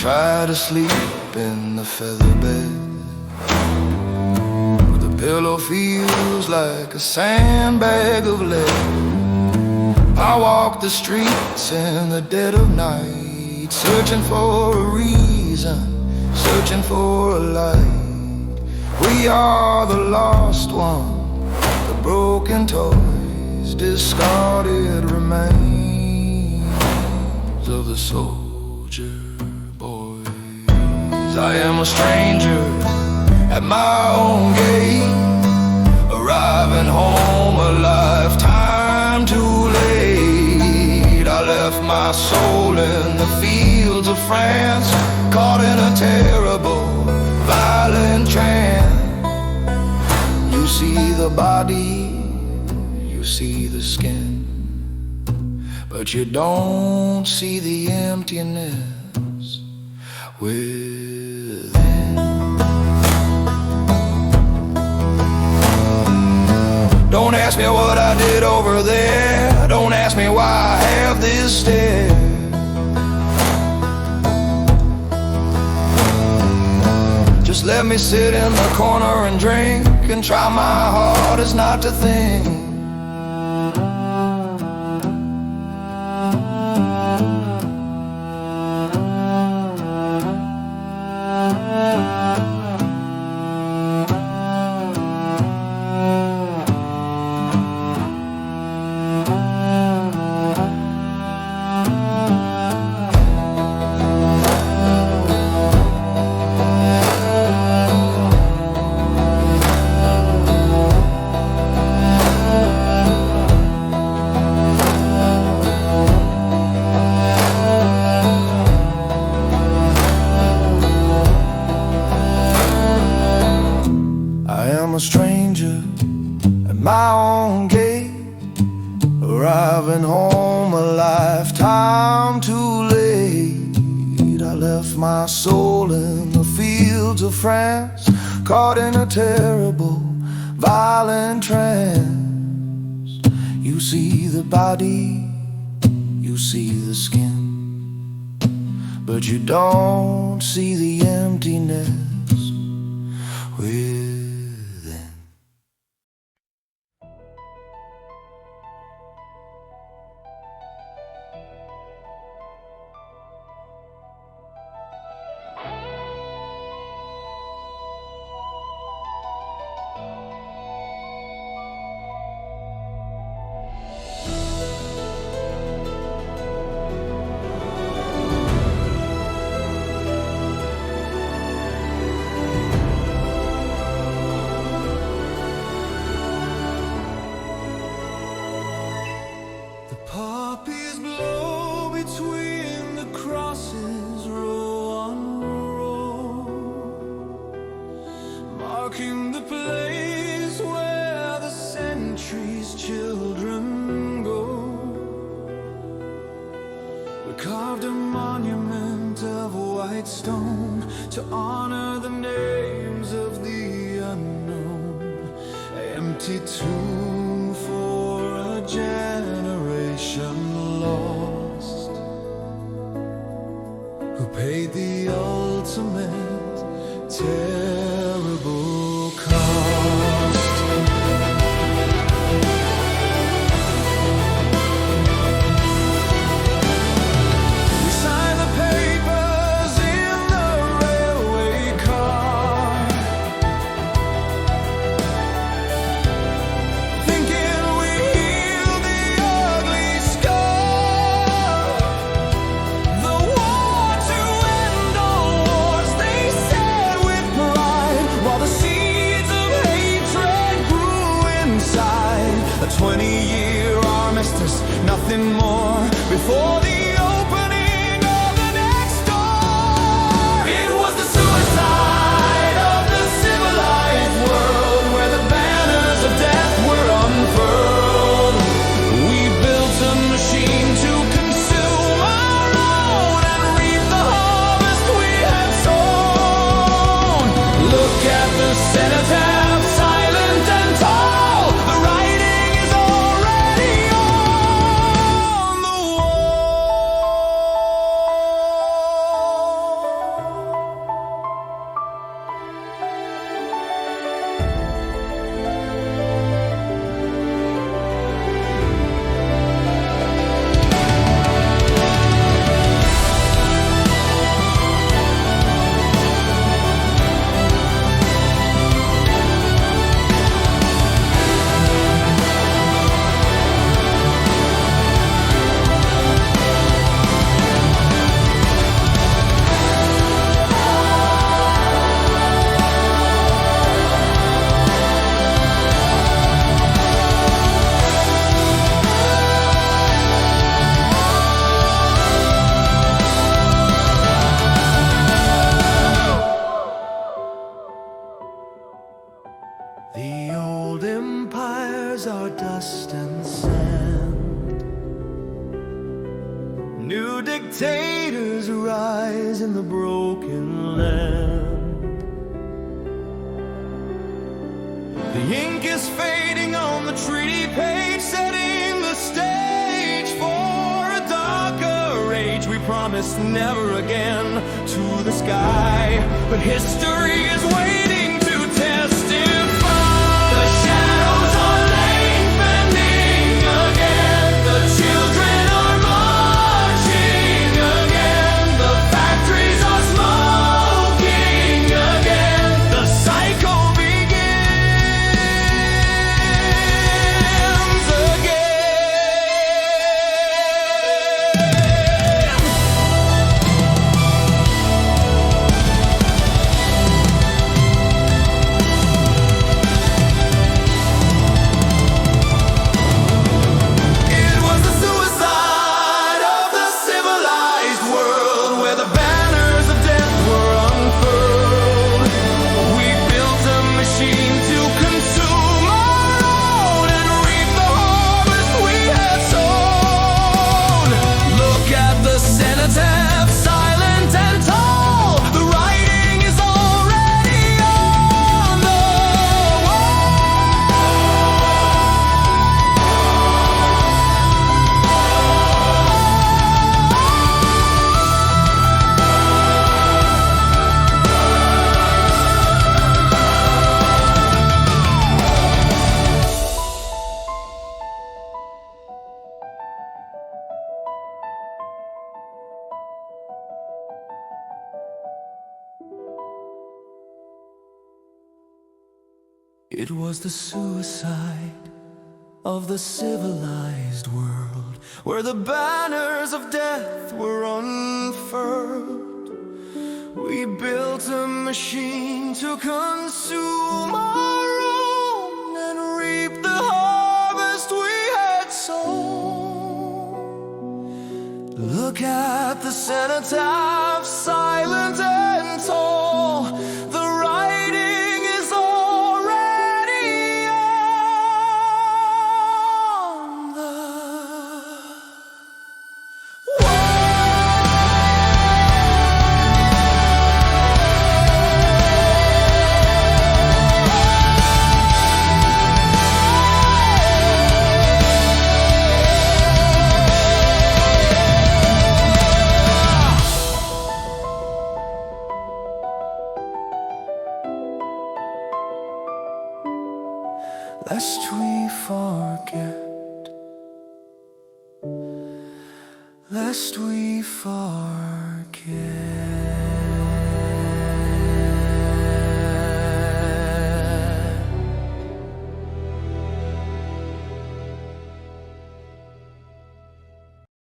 Try to sleep in the feather bed, but the pillow feels like a sandbag of lead. I walk the streets in the dead of night, searching for a reason, searching for a light. We are the lost one, the broken toys, discarded remains of the soldier. I am a stranger at my own gate, arriving home a lifetime too late. I left my soul in the fields of France, caught in a terrible, violent trance. You see the body, you see the skin, but you don't see the emptiness within. Don't ask me what I did over there, don't ask me why I have this stare. Just let me sit in the corner and drink, and try my hardest not to think. I'm a stranger at my own gate, arriving home a lifetime too late. I left my soul in the fields of France, caught in a terrible, violent trance. You see the body, you see the skin, but you don't see the emptiness within. marking the place where the centuries' children go. We carved a monument of white stone to honor the names of the unknown. Empty tomb for a generation lost, who paid the ultimate terrible cost. We signed the papers in the railway car, thinking we healed the ugly scar. The war to end all wars, they said with pride, while the seeds of hatred grew inside. A 20-year armistice, nothing more, before the opening of the next door. It was the suicide of the civilized world, where the banners of death were unfurled. We built a machine to consume our own and reap the harvest we had sown. Look at the cenotaph, silent and tall. The writing is already on the wall. The old empires are dust and sand. New dictators rise in the broken land. The ink is fading on the treaty page, setting the stage for a darker age. We promised never again to the sky, but history is waiting to testify. The shadows are lengthening again. The children are marching again. The factories are smoking again. The cycle begins again. It was the suicide of the civilized world, where the banners of death were unfurled. We built a machine to consume our own and reap the harvest we had sown. Look at the cenotaph, silent and tall. The writing is already on the wall. It was the suicide of the civilized world, where the banners of death were unfurled. We built a machine to consume our own and reap the harvest we had sown. Look at the cenotaph, silent and tall. The writing is all lest we forget, lest we forget.